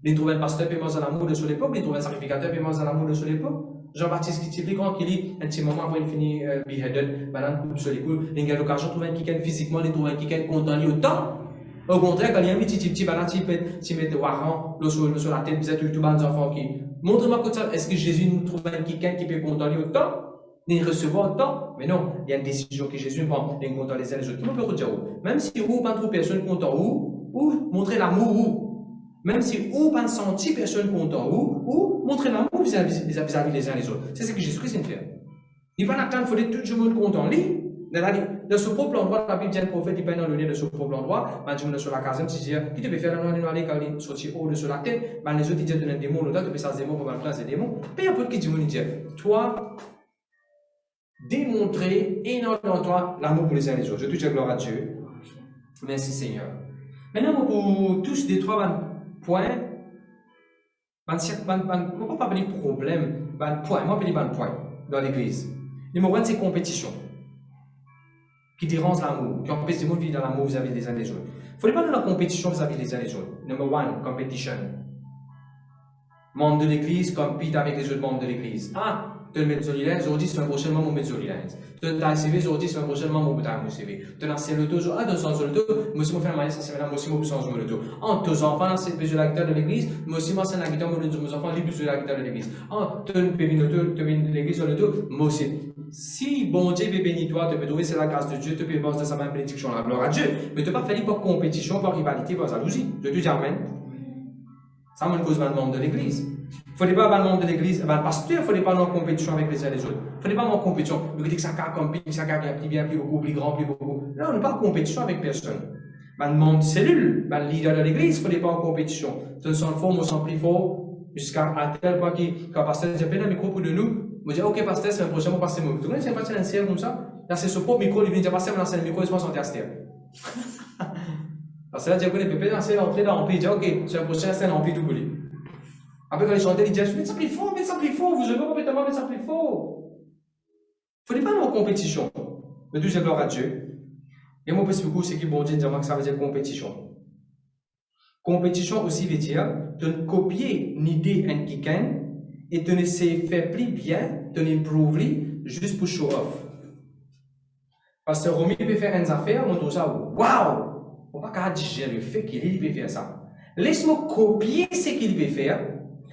il trouve un pasteur qui est mort dans l'amour de son époque, il trouve un sacrificateur qui est mort dans l'amour de son époque. Jean-Baptiste qui est plus grand, qui lit un petit moment après il finit beheaded, madame coupe sur les coups, il a l'occasion de trouver un qui physiquement, il trouve un qui est content autant. Au contraire, quand il y a un petit banane, il met warran sur la tête, vous tout bas des enfants qui. Montre-moi que ça, est-ce que Jésus nous trouve un qui peut condamner autant, ni recevoir autant? Mais non, il y a une décision que Jésus prend, il compte les uns les autres. Comment on peut dire où? Même si vous, pas trop personne content ou montrer l'amour où? Même si vous, pas senti personne content ou montrer l'amour vis-à-vis les uns les autres. C'est ce que Jésus-Christ fait. Il va attendre, il faut que tout le monde content. Dans ce propre endroit, la Bible dit un prophète, il peint dans le nez de ce propre endroit, il dit sur la caserne, il dit, qui te peut faire un noir quand il sortit haut de sur la tête, les autres, ils disent un démon, l'autre, tu peux faire des démons pour faire des démons. Puis il y a un peu qui dit, il dit, toi, démontrer énormément toi l'amour pour les uns les autres. Je te dis gloire à Dieu. Merci Seigneur. Maintenant, pour tous les trois points, on ne peut pas parler de problème, point, moi, je parle de point dans l'église. Numéro 1, c'est compétition. Qui dérange l'amour, qui empêche les gens de vivre dans l'amour vis-à-vis des uns des autres. Il ne faut pas dans la compétition vis-à-vis des uns des autres. Number one, competition. Membre de l'église, compete avec les autres membres de l'église. Ah, tu es mezzolilens, aujourd'hui c'est prochainement mon mezzolilens. Tu as CV, aujourd'hui c'est prochainement mon boutin mon CV. Tu as un l'auto, ah, tu as un l'auto, moi aussi, je fais un mariage, ça c'est maintenant, moi aussi, je change l'auto. Ah, tes enfants, c'est le l'acteur de l'église, moi aussi, c'est l'acteur de mes enfants, les l'acteur de l'église. Ah, tu as une l'auto, tu as une l'église sur l'auto, moi aussi. Si bon Dieu peut bénir toi, tu peux trouver c'est la grâce de Dieu, tu peux voir de sa même bénédiction, la gloire à Dieu. Mais tu n'as pas fait par compétition, par rivalité, par jalousie. Je te dis amen. Ça, c'est une cause de membre de l'église. Il ne fallait pas avoir le membre de l'église, le pasteur, il ne fallait pas avoir en compétition avec les uns et les autres. Il ne fallait pas avoir en compétition. Vous dites que ça a comme ça a plus bien, plus beaucoup, plus grand, plus beaucoup. Non, on n'est pas en compétition avec personne. Le membre de cellule, le leader de l'église, il ne fallait pas en compétition. Tu sens fort, moi, sans plus fort, jusqu'à tel point que quand le pasteur dit, j'ai un micro pour de nous, je dis, ok, pasteur, c'est un prochain, moi, pasteur, vous connaissez un pasteur ancien comme ça? Là, c'est ce propre micro, il vient dire, pasteur, lancer le micro, il se passe en terre. Parce que là, Dieu, les pépés, c'est l'entrée dans l'empire, il dit, ok, c'est un prochain, c'est l'empire tout coulé. Après, quand ils chantaient, ils disaient, mais ça plus fort, mais ça plus fort, vous jouez pas complètement, mais ça plus fort. Il ne faut pas aller en compétition. Mais tout, c'est gloire à Dieu. Et moi, parce que c'est qui bon Dieu, que ça veut dire compétition. Compétition aussi veut dire de ne copier une idée d'un quelqu'un et de ne se faire plus bien, de l'improver juste pour show off. Parce que Romy peut faire une affaire, on trouve ça, waouh! On ne peut pas digérer le fait qu'il peut faire ça. Laisse-moi copier ce qu'il peut faire.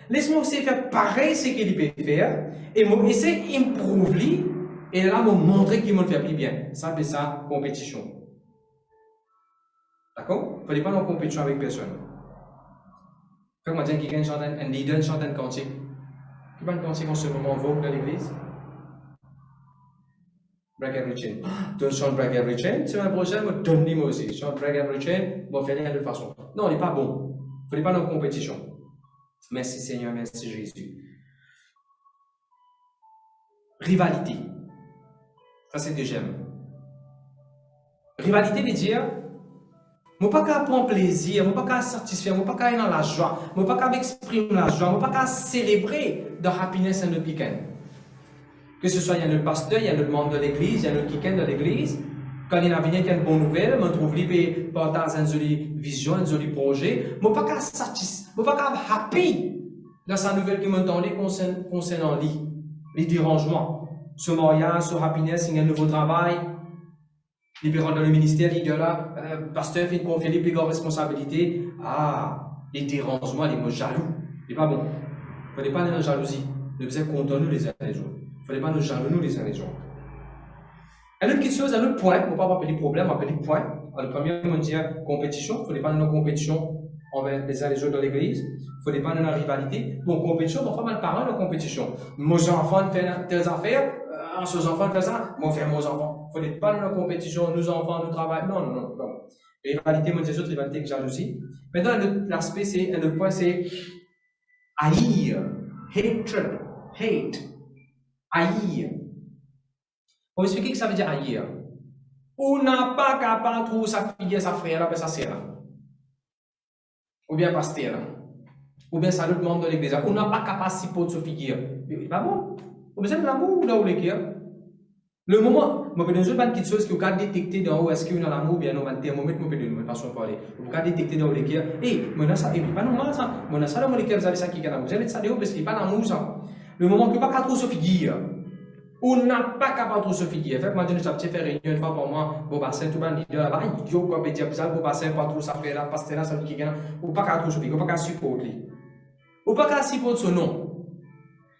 Laisse-moi aussi faire pareil ce qu'il peut faire. Et moi essayer d'improver. Et là, me montrer qu'il me fait plus bien. Ça, c'est ça, compétition. D'accord? Il ne fallait pas en compétition avec personne. Quand on dit quelqu'un chante un leader chante un cantique. Qui va un cantique en ce moment vogue dans l'église? Brag every chain. Tu chantes Brag every chain, semaine prochaine, je donne moi aussi. Chante Brag every chain, on fait rien de toute façon. Non, il n'est pas bon. Il ne fallait pas en compétition. Merci Seigneur, merci Jésus. Rivalité. Ça, c'est deuxième. Rivalité veut dire, je ne peux pas prendre plaisir, je ne peux pas satisfaire, je ne peux pas être dans la joie, je ne peux pas exprimer la joie, je ne peux pas célébrer the happiness and the weekend. Que ce soit, il y a le pasteur, il y a le membre de l'église, il y a le weekend de l'église. Quand il y a une bonne nouvelle, je trouve qu'il partage une jolie vision, un joli projet. Je ne peux pas satisfaire, je ne peux pas être happy dans sa nouvelle qui m'entendait concernant les dérangements. Ce mariage, ce happiness, il y a un nouveau travail. Libérant dans le ministère, il y a là, pasteur fait confier les plus grandes responsabilités. Ah, les dérangements, les mots jaloux. C'est pas bon. Il ne fallait pas aller dans la jalousie. Nous devons être contents nous les uns les autres. Il ne fallait pas nous jaloux nous les uns les autres. Un autre quelque chose, un autre point, on ne peut pas appeler problème, on va appeler point. Le premier, on dit compétition. Il ne fallait pas nous compétition envers les uns les autres dans l'église. Il ne fallait pas nous rivalité. Bon, compétition, on fait mal parler de compétition. Mes enfants font telles affaires. Ces enfants font ça, moi faire mes enfants. Il ne fallait pas dans la compétition, nos enfants, nous travaillons. Non, non, non, non. Rivalité, moi, des autres, rivalité avec jalousie. Maintenant, l'aspect, c'est, le point, c'est haïr. Hatred. Hate. Haïr. On va expliquer que ça veut dire haïr. On n'a pas capable de trouver sa fille, sa frère, sa sœur. Ou bien pasteur. Ou bien ça l'autre membre de l'église. On n'a pas capacité de se figuer. Pas bon. On a besoin de l'amour dans l'église. Le moment, je peux donner une petite chose que vous pouvez détecter dans où est-ce qu'il y a l'amour, bien dans un thermomètre, je peux donner une façon de parler. Vous pouvez détecter dans l'église. Et, mais ça, et pas normal ça. Mais ça, dans l'église, vous avez ça qui est l'amour. Vous avez ça dehors parce qu'il n'y a pas d'amour ça. Le moment que vous n'avez pas trop se figuer. On n'a pas capable de se figuer. Fait que moi, je vais faire réunion une fois par mois. Bon, bassin, tout le monde dit, là-bas, idiot, quoi, mais dire, ça, bon, bassin, pas trop, ça fait là, pasteur là, ça fait qui gagne. Ou pas capable de se figuer, ou pas capable de supporter. Ou pas capable de supporter son nom.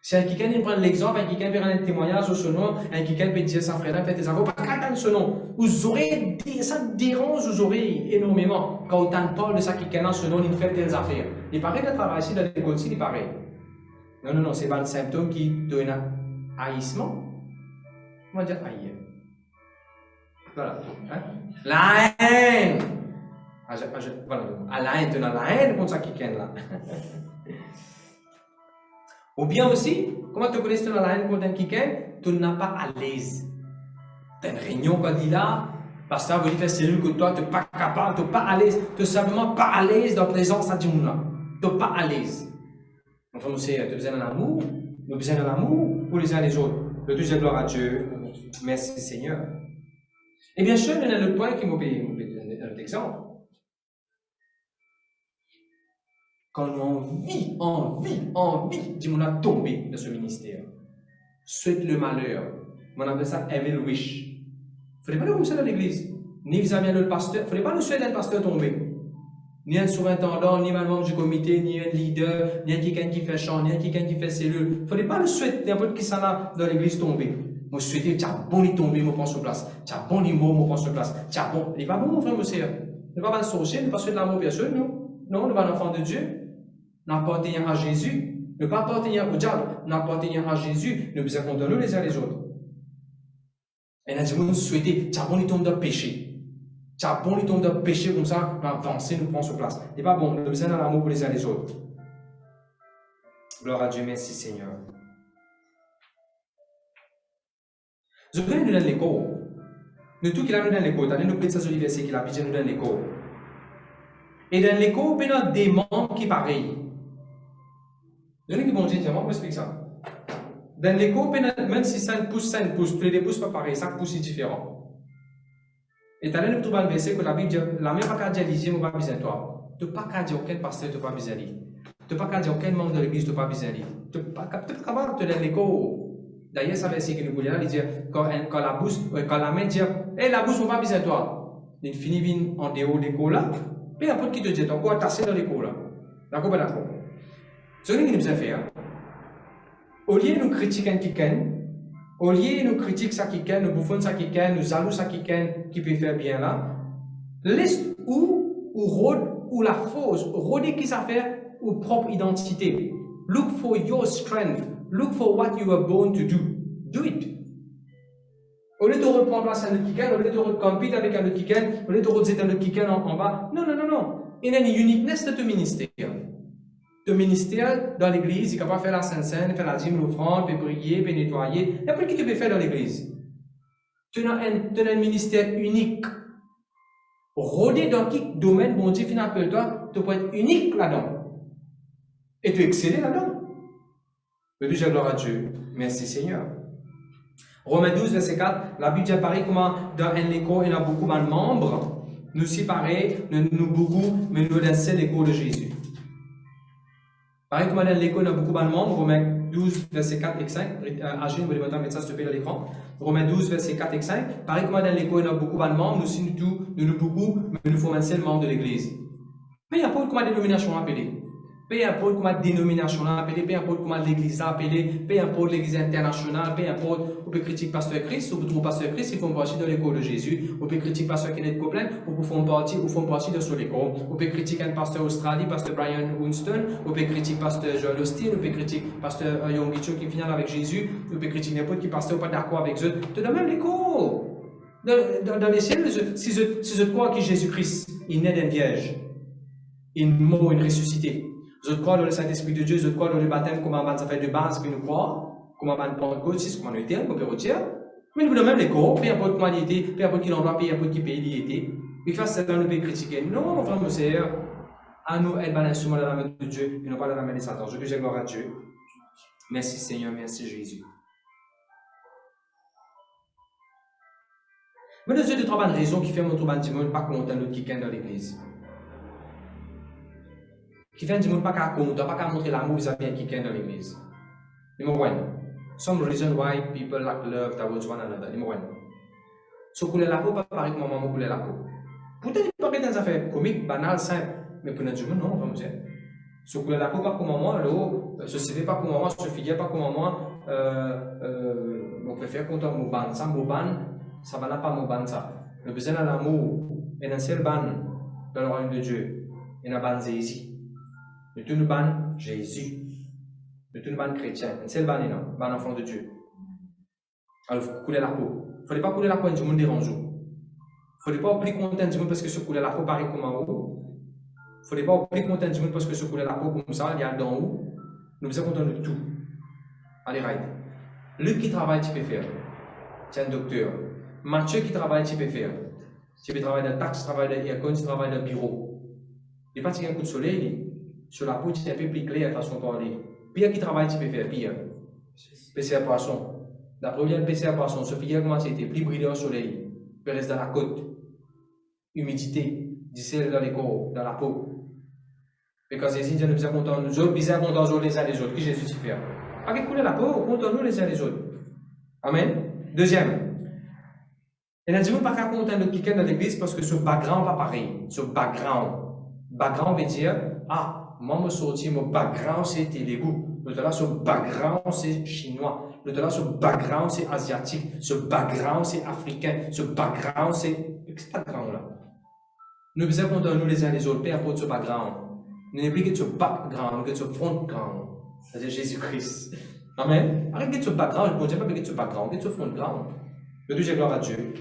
Si un quelqu'un prend l'exemple, un quelqu'un veut un témoignage sur ce nom, un quelqu'un peut dire ça frère, fait des affaires, pas capable de ce nom. Vous aurez, ça dérange, vous aurez énormément. Quand on parle de ça, quelqu'un a ce nom, il fait des affaires. Il paraît de travailler ici dans l'école, il paraît. Non, non, non, c'est pas le symptôme qui donne un haïssement. On va dire haïr. Voilà. Hein? La haine. Voilà. À la haine, tu as la haine contre ça quelqu'un là. Ou bien aussi, comment tu connais la haine contre quelqu'un, tu n'es pas à l'aise. Tu as une réunion quand il est là, parce que ça veut dire cellule que toi, tu n'es pas capable, tu n'es pas à l'aise, tu n'es simplement pas à l'aise dans la présence de Dieu. Tu n'es pas à l'aise. Enfin, tu as besoin de l'amour, tu as besoin de l'amour pour les uns et les autres. Le deuxième gloire à Dieu. Merci Seigneur. Et bien sûr, il y a le point qui m'a donné un exemple. quand nous envie, dis-moi, on a tombé dans ce ministère. Souhaite le malheur. On appelle ça aimer le wish. Il ne faudrait pas nous comme ça dans l'église. Ni vis-à-vis de notre pasteur. Il ne faudrait pas nous souhaiter un pasteur tombé. Ni un surintendant, ni un membre du comité, ni un leader, ni un quelqu'un qui fait chant, ni un quelqu'un qui fait cellule. Il ne faudrait pas le souhaiter n'importe qui s'en a dans l'église tombé. Moi, je souhaite, tu as bon de tomber, je prends sur place. Tu as bon de mort, je prends sur place. Tu as bon. Il n'est pas bon, mon frère, monsieur. Il n'est pas un sorcier, il n'est pas souhaiter l'amour, bien sûr, non. Non, il n'est pas un enfant de Dieu. Nous appartenons à Jésus. Ne pas appartenir au diable, nous appartenons à Jésus. Nous besoin qu'on donne les uns les autres. Et nous avons souhaité, tu as bon de tomber dans le péché. Tu as bon de tomber dans le péché, comme ça, nous avançons, nous prenons sur place. Ce n'est pas bon, nous avons besoin de l'amour pour les uns les autres. Gloire à Dieu, merci Seigneur. Je voudrais nous donner l'écho. Nous tous qui nous donne l'écho, tu as nous prêter ces universités qui l'habitent, nous donne l'écho. Et dans l'écho, il y a des membres qui pareils. Je dis que bon Dieu, moi, je m'explique ça. Dans l'écho, même si 5 pouces, tous les 2 pouces pas pareil, 5 pouces c'est différent. Et tu as nous trouver un verset que la Bible dit, la même pas qu'à dire, je ne pas besoin de toi. Tu n'as pas qu'à dire aucun pasteur, tu n'as pas besoin de lui. Tu n'as pas qu'à dire aucun membre de l'église, tu n'as pas besoin de lui. Tu n'as pas capable de te donner l'écho. D'ailleurs, ça verset que nous voulons là, il dit, quand la main dit, hé, la bouche, on n'a pas besoin de toi. Il finit en dehors de l'écho là, puis après qui te dit, tu as encore attaché dans l'écho là. D'accord, pas d'accord? C'est ce que nous devons faire. Au lieu de nous critiquer quelqu'un, au lieu de nous critiquer ça quelqu'un, nous bouffons ça quelqu'un, nous jaloux ça quelqu'un qui peut faire bien là, laisse ou la fausse, rôder qui ça fait, ou propre identité. Look for your strength. Look for what you were born to do. Do it. Au lieu de reprendre place à un autre quelqu'un, au lieu de compétir avec un autre quelqu'un, au lieu de rejeter un autre quelqu'un en bas, non. Il y a une uniqueness de ton ministère. Ton ministère dans l'église, il ne peut pas faire la Sainte-Seine, faire la dîme, l'offrande, puis prier, puis nettoyer. Il n'y a pas qui tu peux faire dans l'église. Tu as un ministère unique. Rôder dans quel domaine, bon Dieu, finalement, toi, tu peux être unique là-dedans. Et tu exceller là-dedans. Mais déjà, gloire à Dieu. Merci Seigneur. Romains 12, verset 4, la Bible dit pareil comment dans un écho, il y a beaucoup de membres. Nous aussi pareil, nous beaucoup, mais nous laissons l'écho de Jésus. Pareil comme dans l'écho, il y a beaucoup de membres. Romains 12, verset 4 et 5. Agile, vous pouvez mettre ça s'il te plaît dans l'écran. Romains 12, verset 4 et 5. Pareil comme dans l'écho, il y a beaucoup de membres. Nous aussi, nous beaucoup, mais nous formons un seul membre de l'église. Mais il n'y a pas de dénomination appelée. Peu importe comment la dénomination a appelé, peu importe comment l'église a appelé, peu importe l'église internationale, peu importe, on peut critiquer pasteur Christ, ou peut trouver pasteur Christ, ils font partie de l'école de Jésus, on peut critiquer pasteur Kenneth Copeland, ou font partie de son école, on peut critiquer un pasteur Australie, pasteur Brian Winston, on peut critiquer pasteur Joel Austin, on peut critiquer pasteur Yong Gicho qui finit avec Jésus, on peut critiquer n'importe qui pasteur pas d'accord avec eux, tu as même l'école. Dans les ciels, si je crois que Jésus-Christ, il naît d'un vierge, il mort, il ressuscité. Je crois dans le Saint-Esprit de Dieu, je crois dans le baptême, comment ça fait de base que nous croyons, comment on va Pentecôte, c'est comment on était, on peut retirer. Mais nous avons même les corps, peu importe comment il était, peu importe qui l'endroit, peu importe qui pays il était. Il fait ça, nous peut critiquer. Non, mon frère, mon sœur, à nous être l'instrument de la main de Dieu, et non pas de la main de Satan. Je dis gloire à Dieu. Merci Seigneur, merci Jésus. Mais nous avons deux, trois bonnes raisons qui font notre bâtiment pas content de quelqu'un dans l'église. Qui fait du monde pas qu'à compter, pas qu'à montrer l'amour vis-à-vis de quelqu'un dans l'église. Numéro 1. Some reason why people lack love towards one another. Numéro 1. So couler la peau, pas pareil que maman couler la peau. Pourtant, il paraît dans des affaires comiques, banales, simples. Mais pour notre monde, non, comme ça. So couler la peau, pas comme moi, alors, se CV pas comme moi, se filier pas comme moi, on préfère compter mon ban. Ça, mon ban, ça va pas mon ban, ça. Le besoin de l'amour, et un seul ban dans le royaume de Dieu. Et un ban, c'est ici. Nous tous nous ban Jésus. Nous tous nous ban chrétiens. C'est le ban, non? Ban enfant de Dieu. Alors, il faut couler la peau. Il ne fallait pas couler la peau et du monde dérange. Il ne fallait pas oublier content du monde parce que se couler la peau paraît comme en haut. Il ne fallait pas oublier content du monde parce que se couler la peau comme ça, il y a d'en haut. Nous sommes contents de tout. Allez, right. Luc qui travaille, tu peux faire. Tu es un docteur. Mathieu qui travaille, tu peux faire. Tu peux travailler dans le taxi, tu travailles dans l'aircon, tu travailles dans le bureau. Il n'y a pas un coup de soleil. Sur la peau, tu es un peu plus clair façon de parler. Pire qui travaille, tu peux faire pire. PCR poisson. La première PCR poisson, ce filière comment c'était? Plus brillant au soleil. Puis reste dans la côte. Humidité. Du sel dans les corps, dans la peau. Parce que les Indiens nous disent content nous autres, bizarre content les uns les autres. Qui Jésus dit faire? Pas qu'il coule la peau, content nous les uns les autres. Amen. Deuxième. Il y a des gens qui ne sont pas contents de quelqu'un dans l'église parce que ce background n'est pas pareil. Ce background. Background veut dire, ah, moi, je sorti, mon background c'est Télégout. L'autre là, ce background c'est chinois. L'autre là, ce background c'est asiatique. Ce background c'est africain. Ce background c'est. Qu'est-ce background là? Nous sommes contents nous les uns les autres, peu importe ce background. Nous n'avons plus que ce background, que ce frontground. C'est-à-dire Jésus-Christ. Amen. Arrête de ce background, je ne dis pas que ce background, que ce frontground. Le Dieu, gloire à Dieu.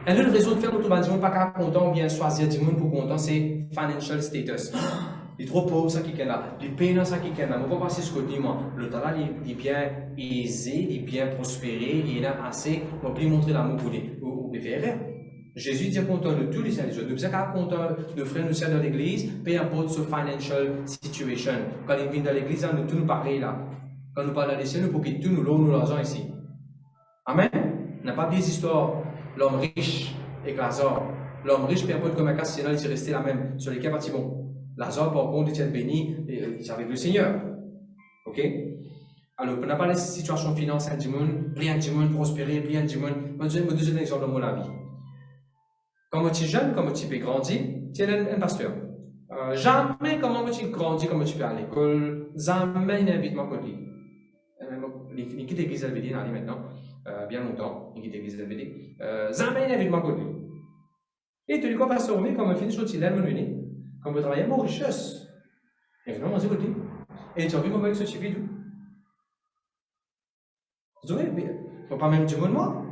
Une autre raison de faire notre bâtiment pas content ou bien choisir du monde pour content, c'est financial status. Il est trop pauvre, ça qui est là. Il paye ça qui est là. Je ne vais pas passer ce côté, moi. Le talent, il est bien aisé, il est bien prospéré, il est assez. On peut lui montrer l'amour pour lui. Ou rien. Jésus dit content de tous les uns les autres. Nous sommes contents de frères nous servent dans l'église, peu importe ce financial situation. Quand ils viennent dans l'église, nous tous nous pareils là. Quand nous parlons des cieux, nous pouvons tout nous l'eau, nous l'argent ici. Amen. On n'a pas des histoires. L'homme riche et Lazare. L'homme riche, peu importe comment c'est là, il est resté la même. Sur les cas partis bon. Lazare, par contre, il est béni, il est avec le Seigneur. Ok? Alors, on n'a pas les situations financières du monde, rien du monde prospérer, rien du monde. Moi, je vais vous donner un exemple de mon avis. Quand tu es jeune, comment tu peux grandir, tu es un pasteur. Jamais comment tu grandis, comment tu peux aller à l'école, jamais il n'invite moi côté. Il quitte l'église LVD maintenant, bien longtemps, il quitte l'église LVD. Jamais il n'invite moi côté. Et tu dis quoi, pasteur, mais quand on finit sur Tilène, quand on travaille à Mauritius, et finalement, on dit côté. Et tu as vu comment il se suffit d'où? Vous savez, pas même du monde, moi.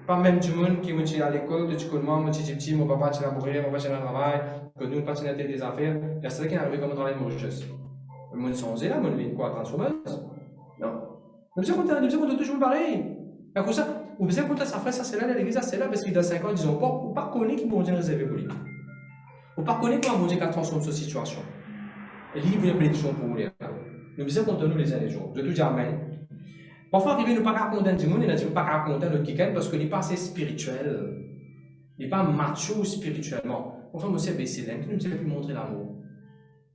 Pas même du monde qui est à l'école, tu connais moi, moi, je suis petit, mon papa, tu l'as bourré, mon papa, tu l'as travail, que nous, pas des affaires. Il y a ceux qui arrivent comme travail à Mauritius. Le monde sans là, mon ligne, quoi, transformeuse? Non. Nous sommes toujours pareil. À cause ça, ou bien quand ça fait ça, c'est là, l'église, c'est là, parce qu'il y a 5 ans, ils disent, ou pas connaître qui bon Dieu réservé pour lui. Ou pas connaître comment bon Dieu transforme cette situation. Et lui, il veut une bénédiction pour nous. Nous disons contre nous les uns les autres. Je te dis Amen. Parfois, arriver ne pas raconter du monde, il ne dit pas raconter de quelqu'un parce qu'il n'est pas assez spirituel. Il n'est pas macho spirituellement. Enfin, monsieur Bessélen, qui nous dit plus montrer l'amour.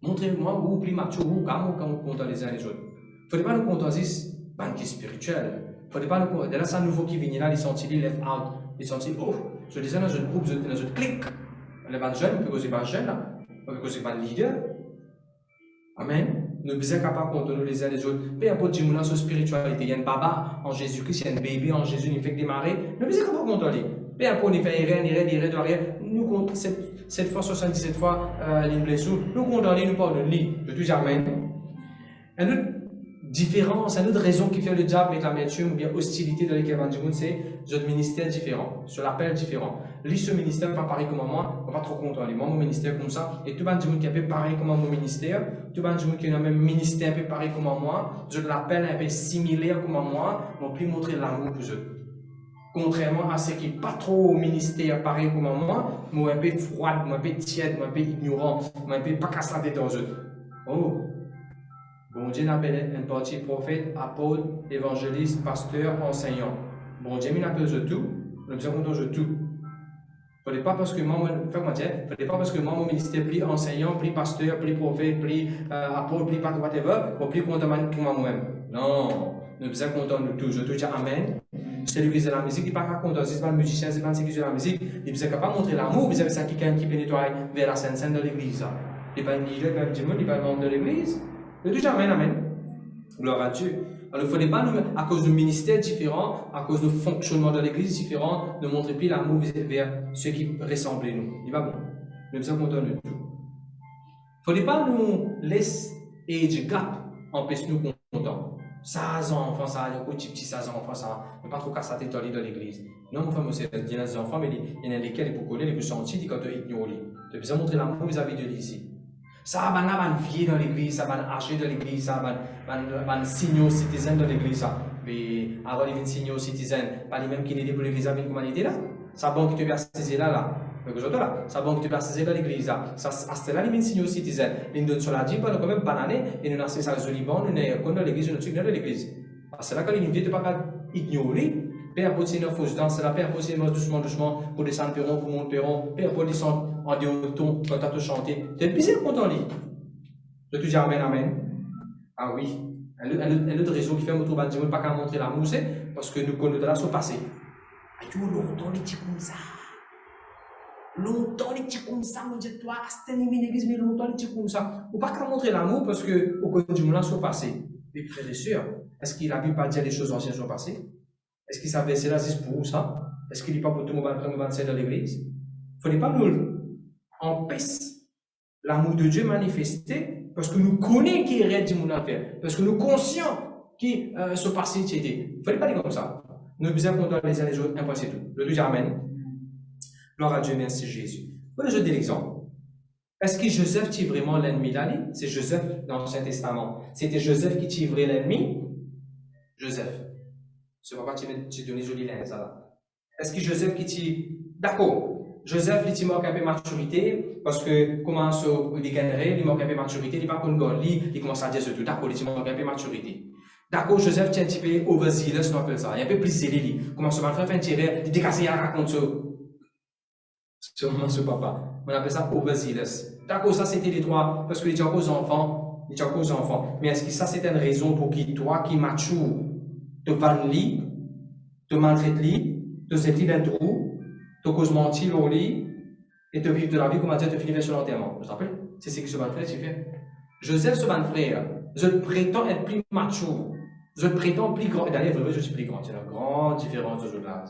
Montrez-moi où plus macho, où quand on compte les uns les autres. Il ne faudrait pas nous compter qui est spirituel. Il ne faudrait pas nous compter. Là, c'est un nouveau qui vient là, il sentit les left out. Il sentit, oh, je disais dans un groupe, dans un clic. Les jeunes, on peut causer pas jeunes, on peut causer pas leader. Amen. Nous sommes capables de compter les uns les autres. Peu importe du monde sur spiritualité. Il y a un baba en Jésus-Christ, il y a un bébé en Jésus, il fait démarrer. Nous sommes capables de compter. Peu importe, il fait rien de rien. Nous comptons 7 fois, 77 fois les blessures. Nous comptons, nous parlons de lui. Je te dis Amen. Une autre différence, une autre raison qui fait le diable avec l'amertume ou bien hostilité dans l'équilibre du monde, c'est notre ministère différent, sur l'appel différent. Lui, ce ministère n'est pas pareil comme moi, on va pas trop content. Moi, mon ministère comme ça, et tout le monde qui est un peu pareil comme mon ministère, tout le monde qui a le même ministère un peu pareil comme moi, je l'appelle un peu similaire comme moi, on peut montrer l'amour pour eux. Contrairement à ceux qui ne sont pas trop au ministère pareil comme moi, mais un peu froid, un peu tiède, un peu ignorant, un peu pas cassé dans eux. Oh! Bon Dieu appelle un parti prophète, apôtre, évangéliste, pasteur, enseignant. Bon Dieu m'appelle je tout, nous avons je tout. Il ne fallait pas parce que moi, mon ministère plus enseignant, plus pasteur, plus prophète, plus apôtre, plus whatever, ou plus content que moi-même. Non, nous sommes contents de tout. Je te dis Amen. C'est l'église de la musique, il n'est pas content, c'est pas le musicien, c'est pas l'église de la musique. Il ne peut pas montrer l'amour vis-à-vis de ça qui pénètre vers la Sainte de l'église. Il n'est pas un leader, il n'est pas un démon, il n'est pas un membre de l'église. Je te dis Amen, Amen. Gloire à Dieu. Alors, il ne faudrait pas, à cause de ministères différents, à cause de fonctionnement de l'église différent, de montrer plus l'amour vers ceux qui ressemblent à nous. Il va bon. Nous sommes contents de tout. Il ne faudrait pas nous laisser age gap empêcher nous contents. 16 ans, enfin, ça, il y a beaucoup de petits 16 ans, enfin, ça, ne pas trop casser la tête dans l'église. Non, enfin, il y a des enfants, mais il y en a lesquels, les pour les plus sentis, quand ils ignorent. Tu as besoin de montrer l'amour vis-à-vis de l'ici. Ça va vie dans l'église, ça va acheter dans l'église, ça va senior citizen dans l'église. Mais avant les senior citizen, pas les mêmes qui n'étaient pour l'église avec l'humanité là. Ça bon que tu vas saisir là. Ça bon que tu vas saisir dans l'église là. Ça, c'est là les senior citizen. Ils donnent sur la dit, pas quand même banané, et nous avons ça au Liban, nous avons dans l'église, nous avons dans l'église. C'est là que l'unité ne pas ignorer. Père, pour une fausse danse, la Père, pour doucement, doucement, pour descendre perron, pour monter perron, Père, pour descendre en déoton, quand tu as tout chanté. Tu es plaisir content, lui. Je te dis Amen, Amen. Ah oui. Un autre réseau qui fait mon tour, pas qu'à montrer l'amour, c'est parce que nous connaissons là son passé. Aïe, longtemps, les petits comme ça. Longtemps, les petits comme ça, mon Dieu, toi, c'est une église, mais longtemps, les petits comme ça. Ou pas qu'à montrer l'amour parce que, au côté du monde, là, son passé. Mais frères et sœurs, est-ce qu'il a pu pas dire les choses anciennes sont passées? Est-ce qu'il savait c'est là, c'est pour ça? Est-ce qu'il n'est pas pour tout le monde dans l'église? Il ne faudrait pas nous empêcher l'amour de Dieu manifesté parce que nous connaissons qui est du monde à faire. Parce que nous sommes conscients qui se passé était. Il ne fallait pas dire comme ça. Nous besoin qu'on doit les uns les autres, impossible tout. Je dis Amen. Gloire à Dieu, merci Jésus. Voilà, je dis l'exemple. Est-ce que Joseph tue vraiment l'ennemi d'Ali? C'est Joseph dans l'Ancien Testament. C'était Joseph qui tuerait l'ennemi? Joseph. Ce papa, tu donnes joli linge, ça là. Est-ce que Joseph qui tue? D'accord. Joseph, il manque un peu de maturité, parce que commence à dégénérer, il manque un peu de maturité, il n'est pas qu'on gagne, il commence à dire ce tout. D'accord, il manque un peu de maturité. D'accord, Joseph tient un petit peu overzealous, on appelle ça. Il est un peu plus zélé, il commence à faire un tirer, il décasse, il raconte ça. C'est vraiment ce papa. On appelle ça overzealous. D'accord, ça c'était les trois, parce que il dit encore aux enfants, Mais est-ce que ça c'est une raison pour qui toi qui mature, te vanne li, te maltraite li, te saisit d'un trou, te cause mentir au lit, et te vivre de la vie comme Dieu te finit sur l'enterrement. Vous vous rappelez? C'est ce que ce frère tu fais. Joseph, ce frère, je prétends être plus mature, je prétends plus grand. D'ailleurs, je suis plus grand, il y a une grande différence de là.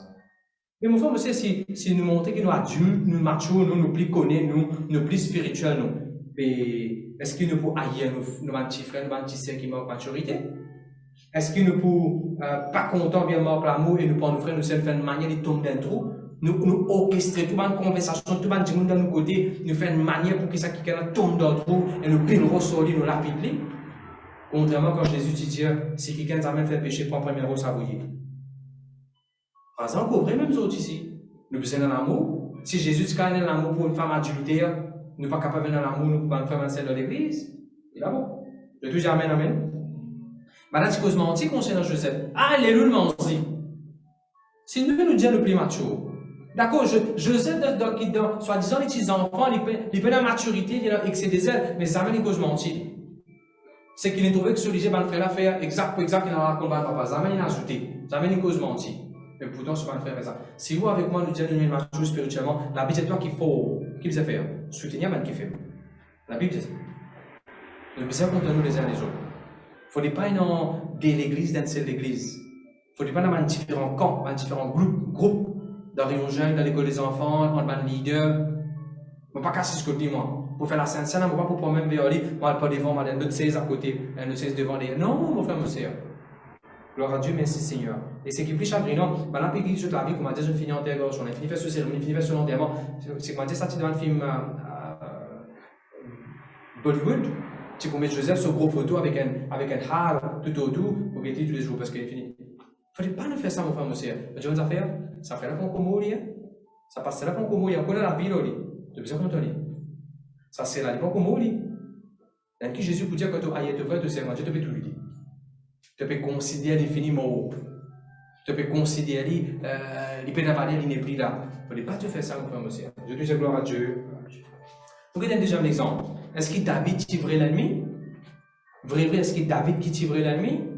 Mais mon frère, aussi, si nous montrons que nous adultes, nous matures, nous plus connaissons, nous plus spirituels, nous. Mais est-ce qu'il nous faut haïr nos petits frères, nos petits sœurs qui manquent de maturité? Est-ce que nous pouvons pas content bien mort l'amour et nous prendre nos frères, nous faire une manière de tomber dans le trou? Nous orchestrer toute une conversation, tout le monde de nos côtés, nous faire une manière pour que ça qui tombe dans le trou et nous pile solide, nous lapide. Contrairement quand Jésus dit, si quelqu'un t'amène faire péché, prends premier rose à bouillir. Par exemple, vrai même autres ici. Nous besoin d'un amour. Si Jésus dit qu'il y a un amour pour une femme adultère, nous ne sommes pas capables d'un amour pour une femme ancienne de l'église. Il est bon. Je te dis Amen, Amen. Maintenant, tu causes mentir concernant Joseph. Ah, alléluia, menti. Si nous disons le plus mature. D'accord, Joseph, soi-disant, les petits enfants, il peut la maturité, il a excès des ailes, mais ça mène une cause mentir. C'est qu'il est trouvé que ce que le frère a fait exact, il a raconté à papa. Ça mène une ajouté. Ça mène une cause mentir. Mais pourtant, ce frère fait ça. Si vous, avec moi, nous disons une mature spirituellement, la Bible, c'est toi qu'il faut, qu'il faut faire. Soutenir, mais qu'il fait. La Bible, c'est ça. Nous besoin contre nous les uns les autres. Il ne faut pas dans l'église, dans seule église. Il ne faut pas dans différents camps, dans différents groupes. Dans les jeunes, dans l'école des enfants, en bande leader. Je ne vais pas casser ce côté, moi. Pour faire la scène, je ne vais pas pour prendre même Béoli, moi, pas devant, moi, un autre 16 à côté, un autre 16 devant les. Non, mon frère, mon sœur. Gloire à Dieu, merci Seigneur. Et c'est qui est plus chagrinant, là, puis toute la vie, comme on a dit, je finis en terre, on a fini faire ce cérémonie, fini faire ce enterrement. C'est comme on dit ça, tu dans le film Bollywood, tu peux mettre Joseph sur gros photo avec un hard tout autour, pour qu'il tous les jours, parce qu'il est fini. Il ne fallait pas nous faire ça, mon frère, mon sœur. Tu vois, ça fait là qu'on mourir, ça passe là qu'on mourir, on connaît la vie, là, tu as besoin qu'on te lit. Ça, c'est là, qu'on mourir. Et qui Jésus peut dire que tu ailles te faire, tu sais, moi, Dieu te peut tout lui dire. Tu peux considérer définiment, tu peux considérer les pénavaliers, les nébris là. Il ne faut pas te faire ça, mon frère, mon sœur. Je te dis gloire à Dieu. Regardez déjà un exemple. Est-ce que David tirait l'ennemi? Vrai, est-ce que David qui tirait l'ennemi?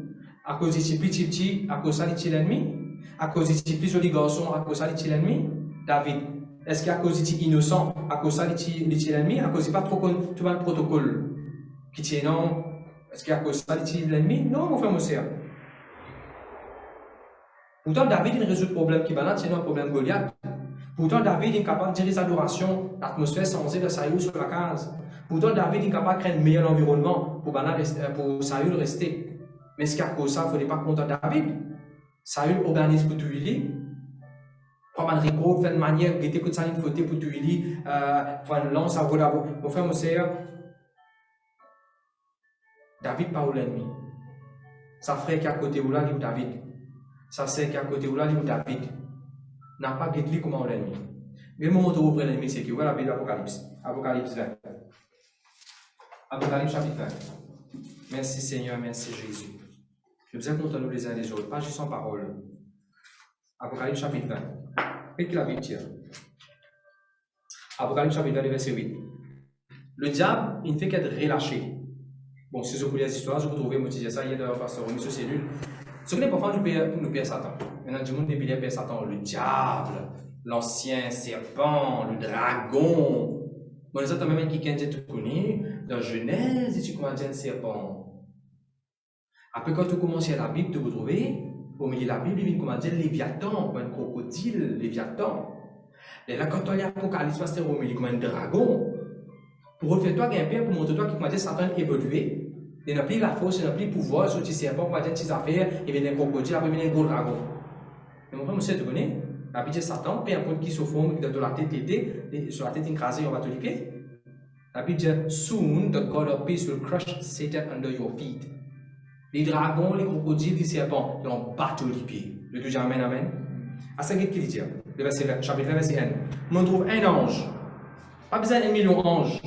À cause de petit, à cause de ça, il l'ennemi? À cause de plus joli garçon, à cause de ça, il l'ennemi? David. Est-ce qu'à cause de innocent, à cause de ça, il l'ennemi? À cause de pas trop tout le protocole qui tient non? Est-ce qu'il y a cause ça de l'ennemi? Non, mon frère, mon sœur. Pourtant, David, il résout le problème qui va là, c'est un problème Goliath. Pourtant, David est capable de gérer l'adoration, l'atmosphère sans de Saül sur la case. Pourtant, David est capable de créer un meilleur environnement pour Saül rester. Mais est-ce qu'il y a cause ça, il ne faut pas compter David. Saül organise pour tout lui. Prends un record, fait une manière, guetter que ça, une photo pour tout lui, faire une lance à vous là. Mon frère, mon sœur, David pas l'ennemi. Sa frère qui est à côté où là, il David. Sa sœur qui est à côté où là, il David. N'a pas guetté comment l'ennemi. Mais le moment où on ouvre l'ennemi, c'est que voilà la Bible Apocalypse. Apocalypse 20. Apocalypse chapitre 20. Merci Seigneur, merci Jésus. Je vous ai content nous les uns les autres, pas juste en parole. Apocalypse chapitre 20. Qu'est-ce que la Bible dit? Apocalypse chapitre 20, verset 8. Le diable, il ne fait qu'être relâché. Bon, si vous voulez les histoires, je vous trouvez, moi, ça, il y a d'ailleurs pasteur Romy sur cellule. Ce que les parfois nous payons Satan. Il y en a du monde qui paye Satan. Le diable, l'ancien serpent, le dragon. Bon, les autres, même qui ont tout connu, dans Genèse, tu commences à dire un serpent. Après, quand tu commences à la Bible, tu vous trouvez, au milieu de la Bible, il vient comment dire Léviathan, comme un crocodile, Léviathan. Et là, quand on lit l'Apocalypse, c'est au milieu comme un dragon. Pour refaire toi un peu, pour montrer toi qui m'a dit Satan évolué. Il n'a plus la force, il n'a plus le pouvoir, sur tes serpents, on va dire tes affaires, il vient un crocodile, après il vient un gros dragon. Mais mon frère, monsieur, tu connais, la Bible dit Satan, peu importe qui se forme, qui dans la tête était, sur la tête écrasée, on va te liper. La Bible dit Soon the God of peace will crush Satan under your feet. Les dragons, les crocodiles, les serpents, ils ont battu les pieds. Je te dis Amen, Amen. À ce qu'il dit, le verset, chapitre 20, verset 1. On trouve un ange. Pas besoin d'un million d'anges.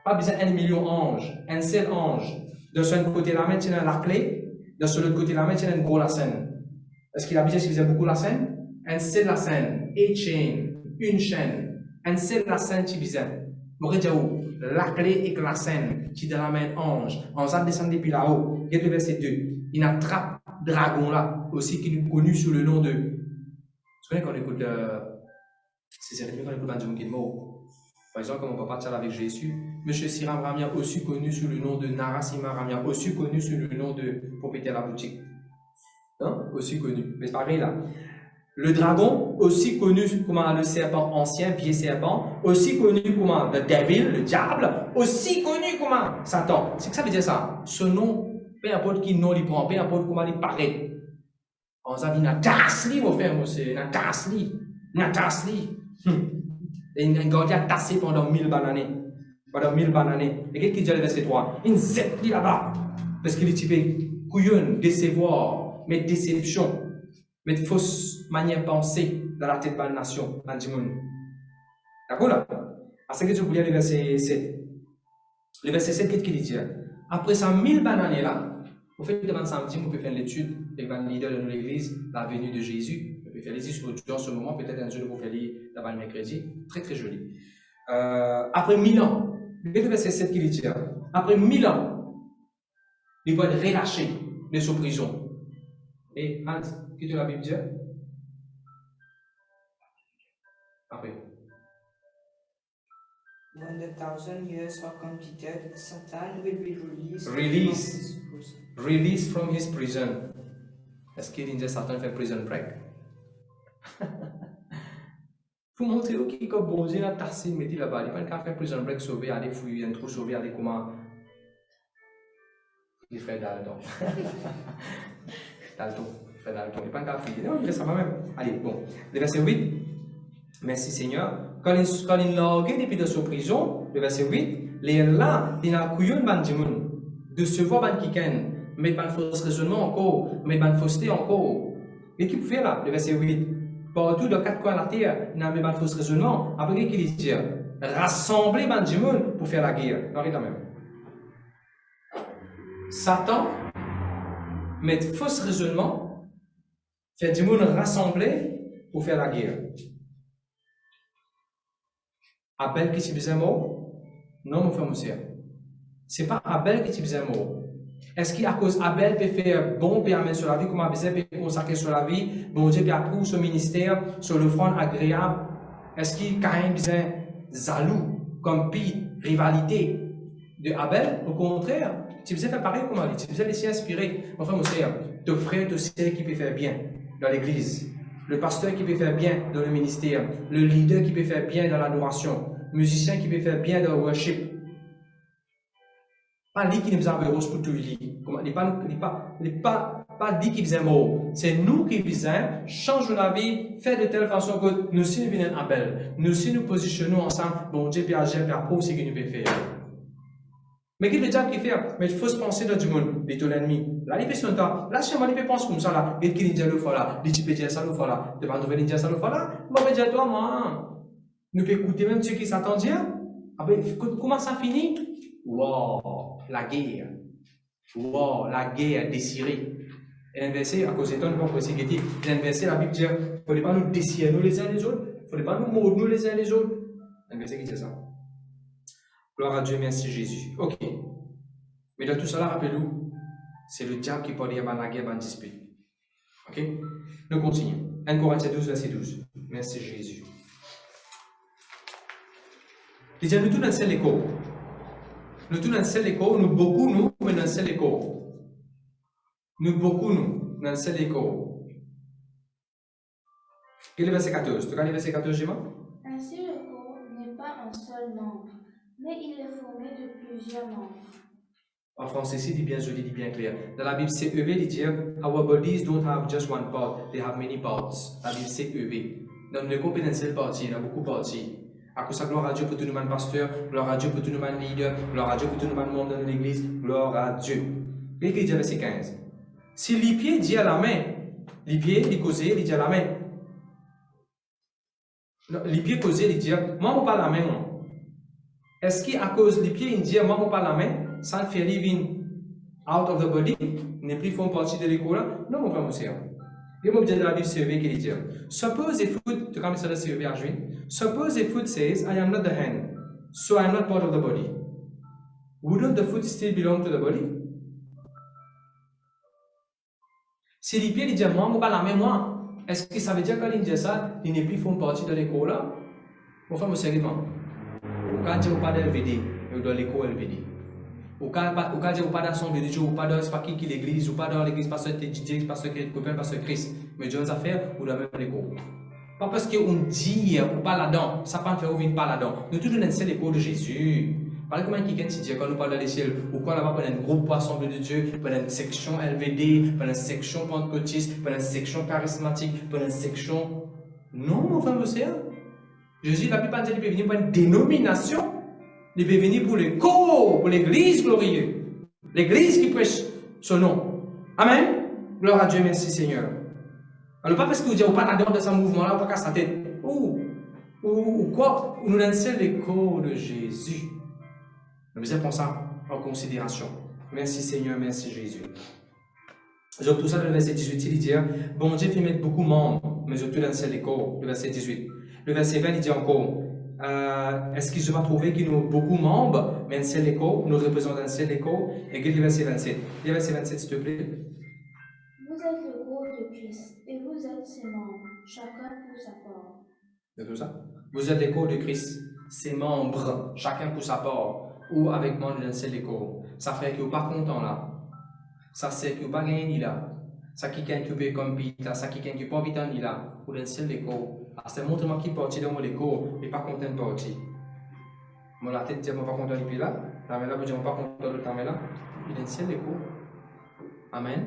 Pas besoin d'un million d'anges. Un seul ange. De ce côté de la main, tu as la clé. De ce l'autre côté de la main, tu as une grosse la scène. Est-ce qu'il a besoin qu'il faisait beaucoup la scène? Un seul la scène. Une chaîne. Un seul la scène, tu faisais. Vous voyez où? La clé et la scène qui est dans la main ange. On va descendre depuis là-haut. Regardez le verset 2. Il attrape dragon là, aussi qui est connu sous le nom de. Vous connaissez quand on écoute. C'est sérieux quand on écoute Benjamin Kidmo. Par exemple, quand mon papa tient avec Jésus, M. Siram Ramia, aussi connu sous le nom de Narasima Ramia, aussi connu sous le nom de propriétaire de la boutique. Hein? Aussi connu. Mais c'est pareil là. Le dragon, aussi connu comme le serpent ancien, vieux serpent, aussi connu comme le devil, le diable, aussi connu comme Satan. C'est que ça veut dire ça. Ce nom, peu importe qui nom il prend, peu importe comment il paraît. On s'appelle Natasli, mon frère, monsieur. Natasli. Et une gardien a tassé pendant 1000 années. Pendant 1000 années. Et qu'est-ce qu'il dit le verset 3? Il zette là-bas. Parce qu'il est typé couillonne, décevoir, mettre déception, mettre fausse manière de penser dans la tête de la nation, dans le monde. D'accord là? À ce que je voulais le verset 7. Le verset 7, qu'est-ce qu'il dit? Après ça, 1000 années là, vous faites devant samedi, vous pouvez faire l'étude avec le leader de l'église, la venue de Jésus. Vous pouvez faire l'étude sur ce moment, peut-être un jour vous faire lire d'avant le mercredi. Très très joli. Après 1000 ans, le verset 7 qu'il dit, après 1000 ans, il va être relâché de sa prison. Et Hans, qu'est-ce que la Bible dit? Après. When the 1,000 years are completed, Satan will be released. Released from his prison. Est-ce qu'il dit que Satan fait prison break? Pour montrer au qui comme bon Dieu a tassé, mettez là-bas. Il n'y a pas qu'à faire prison break sauver, aller fouiller, un trou sauver, aller comment. Il fait Dalton. Dalton. Il fait Dalton. Il n'y a pas qu'à fouiller. Non, il fait ça même. Allez, bon. Le verset 8. Merci Seigneur. Quand il l'a depuis de sa prison, le verset 8, les là, il a couillon bandimoun, de se voir ban kiken, mais ban fausse raisonnement encore, mais ban fausseté encore. Et qui peut faire là, le verset 8, partout dans 4 coins de la terre, il n'a pas ban fausse raisonnement. Après, qu'il dit, rassembler bandimoun pour faire la guerre. Non, quand même. Satan met fausse raisonnement, fait du monde rassembler pour faire la guerre. Abel qui t'y un mot? Non, mon frère, mon soeur. Ce n'est pas Abel qui t'y un mot. Est-ce qu'à cause Abel peut faire bon, peut amener sur la vie, comme Abel peut consacrer sur la vie, bon Dieu peut approuver ce ministère, sur l'offrande agréable? Est-ce qu'il y a un besoin jaloux, comme pire, rivalité de Abel? Au contraire, tu faisais faire pareil comme Ali, tu faisais laisser inspirer. Mon frère, mon soeur, ton frère, ton sœur qui peut faire bien dans l'église. Le pasteur qui peut faire bien dans le ministère, le leader qui peut faire bien dans l'adoration, le musicien qui peut faire bien dans le worship. Pas lui qui nous a rose pour tout lui. Pas lui qui faisait mot. C'est nous qui faisons, changeons la vie, faire de telle façon que nous aussi nous venons à Abel. Nous aussi nous positionnons ensemble, bon Dieu, puis agir, puis approuve ce qu'il nous peut faire. Mais qu'est-ce que le diable qui fait? Mais il faut se penser dans du monde, il est l'ennemi. Là, il fait son temps. Là, chez moi, il pense comme ça, là. Il dit le fois là. Il peut dire ça le fois là. Devant nous, il dit ça le fois là. Bon, mais dis-toi, moi. Nous pouvons écouter même ceux qui s'attendaient. Ah ben, comment ça finit? Wow, la guerre. Wow, la guerre désirée. Et un verset, à cause d'étant, pas précis, il y a un verset, la Bible dit, il ne faudrait pas nous désirer nous les uns les autres, il ne faudrait pas nous mordre nous les uns les autres. Un verset qui dit ça. Gloire à Dieu, merci Jésus. Ok. Mais dans tout cela, rappelez-vous, c'est le diable qui peut dire la guerre, la dispute. Ok? Nous continuons. 1 Corinthiens 12, verset 12. Merci Jésus. Il dit, nous tous dans le seul écho. Nous tous dans le seul écho, nous beaucoup, nous, mais dans le seul écho. Nous beaucoup, nous, dans le seul écho. Quel est le verset 14? Tu regardes le verset 14, Jéma? Ainsi, le corps n'est pas un seul membre, mais il est formé de plusieurs membres. En français, c'est dit bien joli, dit bien clair. Dans la Bible, c'est EV, il dit, our bodies don't have just one part, they have many parts. La Bible, c'est EV. Dans le corps, il y a une seule partie, il y a beaucoup de parties. À cause de gloire à Dieu pour tout le monde pasteur, gloire à Dieu pour tout le monde leader, gloire à Dieu pour tout le monde membre de l'église, gloire à Dieu. Et il dit verset 15. Si les pieds dit à la main, les pieds, les causés, il dit à la main. Les pieds causés, il dit, moi, pas la main. Est-ce qu'à cause des pieds, il dit, moi, pas la main, ça ne fait living out of the body, n'est plus font partie de l'école? Non, mon frère, mon sœur. Et moi, je dis dans la Bible, c'est eux qui dit. Suppose a foot, tu comme ça, c'est eux à jouer. Suppose a foot says, I am not the hand, so I am not part of the body. Wouldn't the foot still belong to the body? Si les pieds disent, moi, pas la main, moi, est-ce que ça veut dire qu'il dit ça, ils n'est plus font partie de l'école là? Mon frère, mon sérieusement. Ou quand tu n'as pas de LVD, ou dans l'école LVD. Ou quand tu n'as pas d'assemblée de Dieu, ou pas dans qui l'église, ou pas dans l'église parce que tu es Didier, parce que tu es copain, parce que Christ. Mais Dieu a affaires ou dans même l'école. Pas parce qu'on dit ou pas là-dedans, ça ne peut pas faire ouvrir pas là-dedans. Nous tous dans l'école de Jésus. Par exemple, quelqu'un qui dit quand nous parlons des ciels, ou quand là-bas, pendant un groupe assemblée de Dieu, pendant une section LVD, pendant une section pentecôtiste, pendant une section charismatique, pendant une section. Non, mon frère, mon sœur. Jésus, la plupart du temps, il peut venir pour une dénomination. Il peut venir pour le corps, pour l'église glorieuse. L'église qui prêche son nom. Amen. Gloire à Dieu, merci Seigneur. Alors, pas parce que vous dites, pas là-dedans de ce mouvement-là, ou pas qu'à sa tête. Ou quoi? Nous lançons le corps de Jésus. Nous devons ça en considération. Merci Seigneur, merci Jésus. Donc, tout ça dans le verset 18, il dit, bon Dieu fait mettre beaucoup de membres, mais surtout dans le corps, le verset 18. Le verset 20, il dit encore, est-ce qu'il se va trouver qu'il y a beaucoup de membres, mais un seul écho, nous représentons un seul écho, et le verset 27. Le verset 27, s'il te plaît. Vous êtes le corps de Christ, et vous êtes ses membres, chacun pour sa part. De tout ça? Vous êtes le corps de Christ, ses membres, chacun pour sa part, ou avec moi, nous un seul écho. Ça fait que vous pas content là. Ça c'est que vous pas gagné là. Ça qui gagne que comme Peter, ça qui gagne que pas vite ni là. Pour un seul écho. C'est montre-moi qui partit dans mon écho et pas content de partir. Moi la tête dit moi pas content de pied là. La main là vous dit pas content de ta main là. Il est un seul écho. Amen.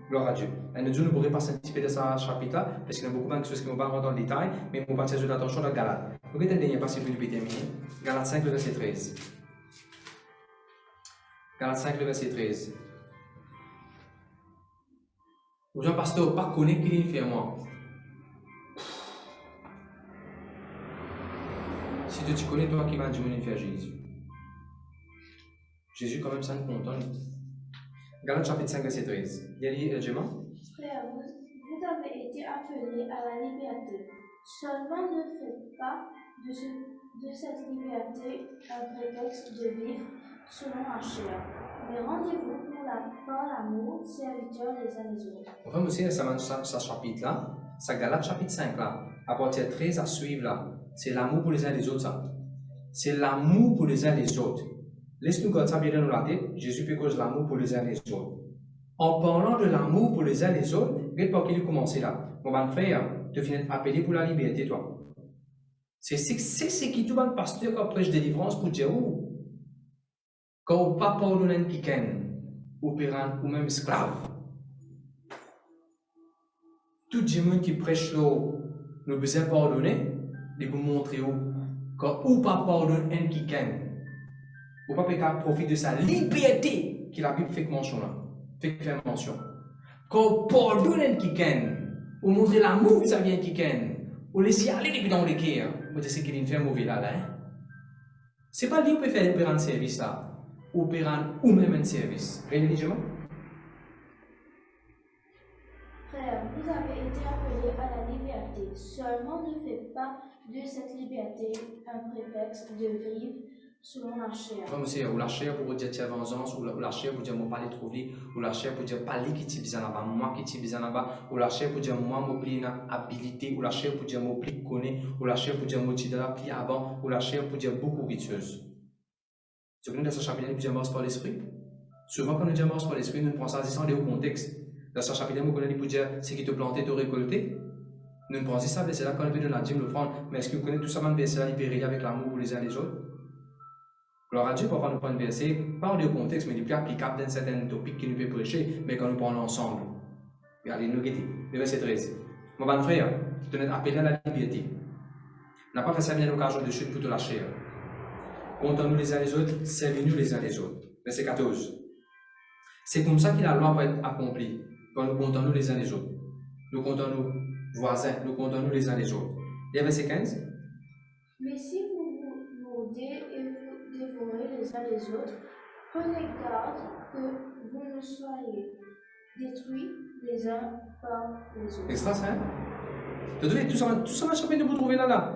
Gloire à Dieu. Et nous ne pourrons pas passer un petit peu de ce chapitre-là, parce qu'il y a beaucoup de choses qui ne vont pas rentrer dans le détail, mais nous allons passer l'attention dans Galates. Regardez le dernier passage que nous terminer. Galates 5, le verset 13. Galates 5, le verset 13. Ou Jean Pasteur, pas connaître qui fait moi. Si tu connais, toi qui vas dire qu'il fait Jésus. Jésus, quand même, ça nous contente. Galates chapitre 5, verset 13. Il y a dit, Gemma? Frères, vous avez été appelés à la liberté. Seulement ne faites pas de cette liberté un prétexte de vivre selon la chair. Mais rendez-vous par l'amour, serviteurs les uns les autres. Enfin, aussi, ça chapitre-là, ça Galates chapitre 5-là, à partir de 13 à suivre là, c'est l'amour pour les uns les autres, ça. C'est l'amour pour les uns les autres. Laisse-nous quand ça vient dans la tête, Jésus peut cause l'amour pour les uns les autres. En parlant de l'amour pour les uns les autres, regarde par qui il commence là. Mon bon frère, tu finis appelé pour la liberté, toi. C'est ce qui tout le pasteur qui prêche délivrance pour dire où? Quand on ne pas pardonner un quelqu'un, opérant ou même esclave. Tout le monde qui prêche le besoin de pardonner, il vous montrer où. Quand on ne pas pardonner un quelqu'un, ou pas profiter de sa liberté qui la Bible fait mention là, fait mention. Quand on pardonne un quelqu'un, ou montrer l'amour vis-à-vis d'un quelqu'un, ou laisser aller depuis dans le cœur, vous dites qu'il fait mauvais là, hein? C'est pas lui qui peut faire opérer un service là, opérer ou même un service. Religieux? vous avez été appelés à la liberté. Seulement ne faites pas de cette liberté un prétexte de vivre selon la chair. Vamos dizer, o la chair pour dire tu avances, ou la chair pour dire moi parler trop vite, ou la chair pour dire parler qui t'y bizarre là-bas, moi qui t'y bizarre là-bas, ou la chair pour dire moi m'oublie une habilité, ou la chair pour dire m'oublie connaître, ou la chair pour dire moi t'y de la pli avant, ou la chair pour dire beaucoup ritueuse. Ce que nous dans ce chapitre, nous disons par l'esprit. Souvent quand nous disons par l'esprit, nous pensons à ça au contexte. Dans ce chapitre, nous connaissons pour dire ce qui te planté, te récolté. Nous pensons ça, c'est là quand on veut de la dîme, le prendre. Mais est-ce que vous connaissez tout ça, même verset là, libéré avec l'amour pour les uns les autres? Gloire à Dieu, parfois nous prenons verset, pas au contexte, mais il est plus applicable dans certains topics qui nous peut prêcher, mais quand nous parlons ensemble. Regardez, nous guettez. Le verset 13. Mon bon frère, tu es appelé à la liberté. N'a pas fait ça bien l'occasion de chute pour te lâcher. Comptons-nous les uns les autres, servez-nous les uns les autres. Verset 14. C'est comme ça que la loi va être accomplie, quand nous comptons-nous les uns les autres. Nous comptons nos voisins, nous comptons-nous les uns les autres. Et verset 15. Mais si vous vous mordez et vous dévorez les uns les autres, prenez garde que vous ne soyez détruits les uns par les autres. Extra simple. Tout ça, chapitre que vous trouvez là.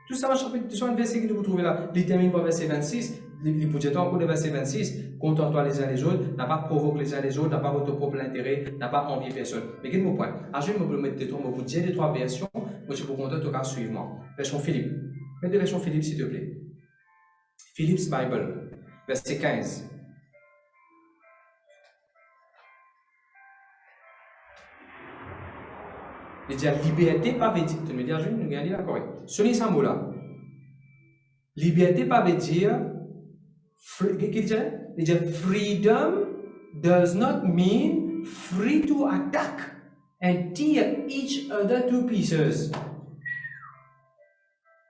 Tout ça, chapitre, tout ça, verset que vous trouvez là. Il termine par verset 26. Il peut dire encore le verset 26. Contente-toi les uns les autres, n'a pas provoqué les uns les autres, n'a pas votre propre intérêt, n'a pas envié personne. Mais quel est mon point? Je vais me mettre des trois, vous dire les trois versions, moi je vous contente, au cas suivant. Version Philippe. Mettez version Philippe, s'il te plaît. Philip's Bible, verset 15. Il dit liberté pas veut dire, tu me dis, je vais regarder là correct. Sonnez ça mot là. Liberté pas veut dire, il dit freedom does not mean free to attack and tear each other to pieces.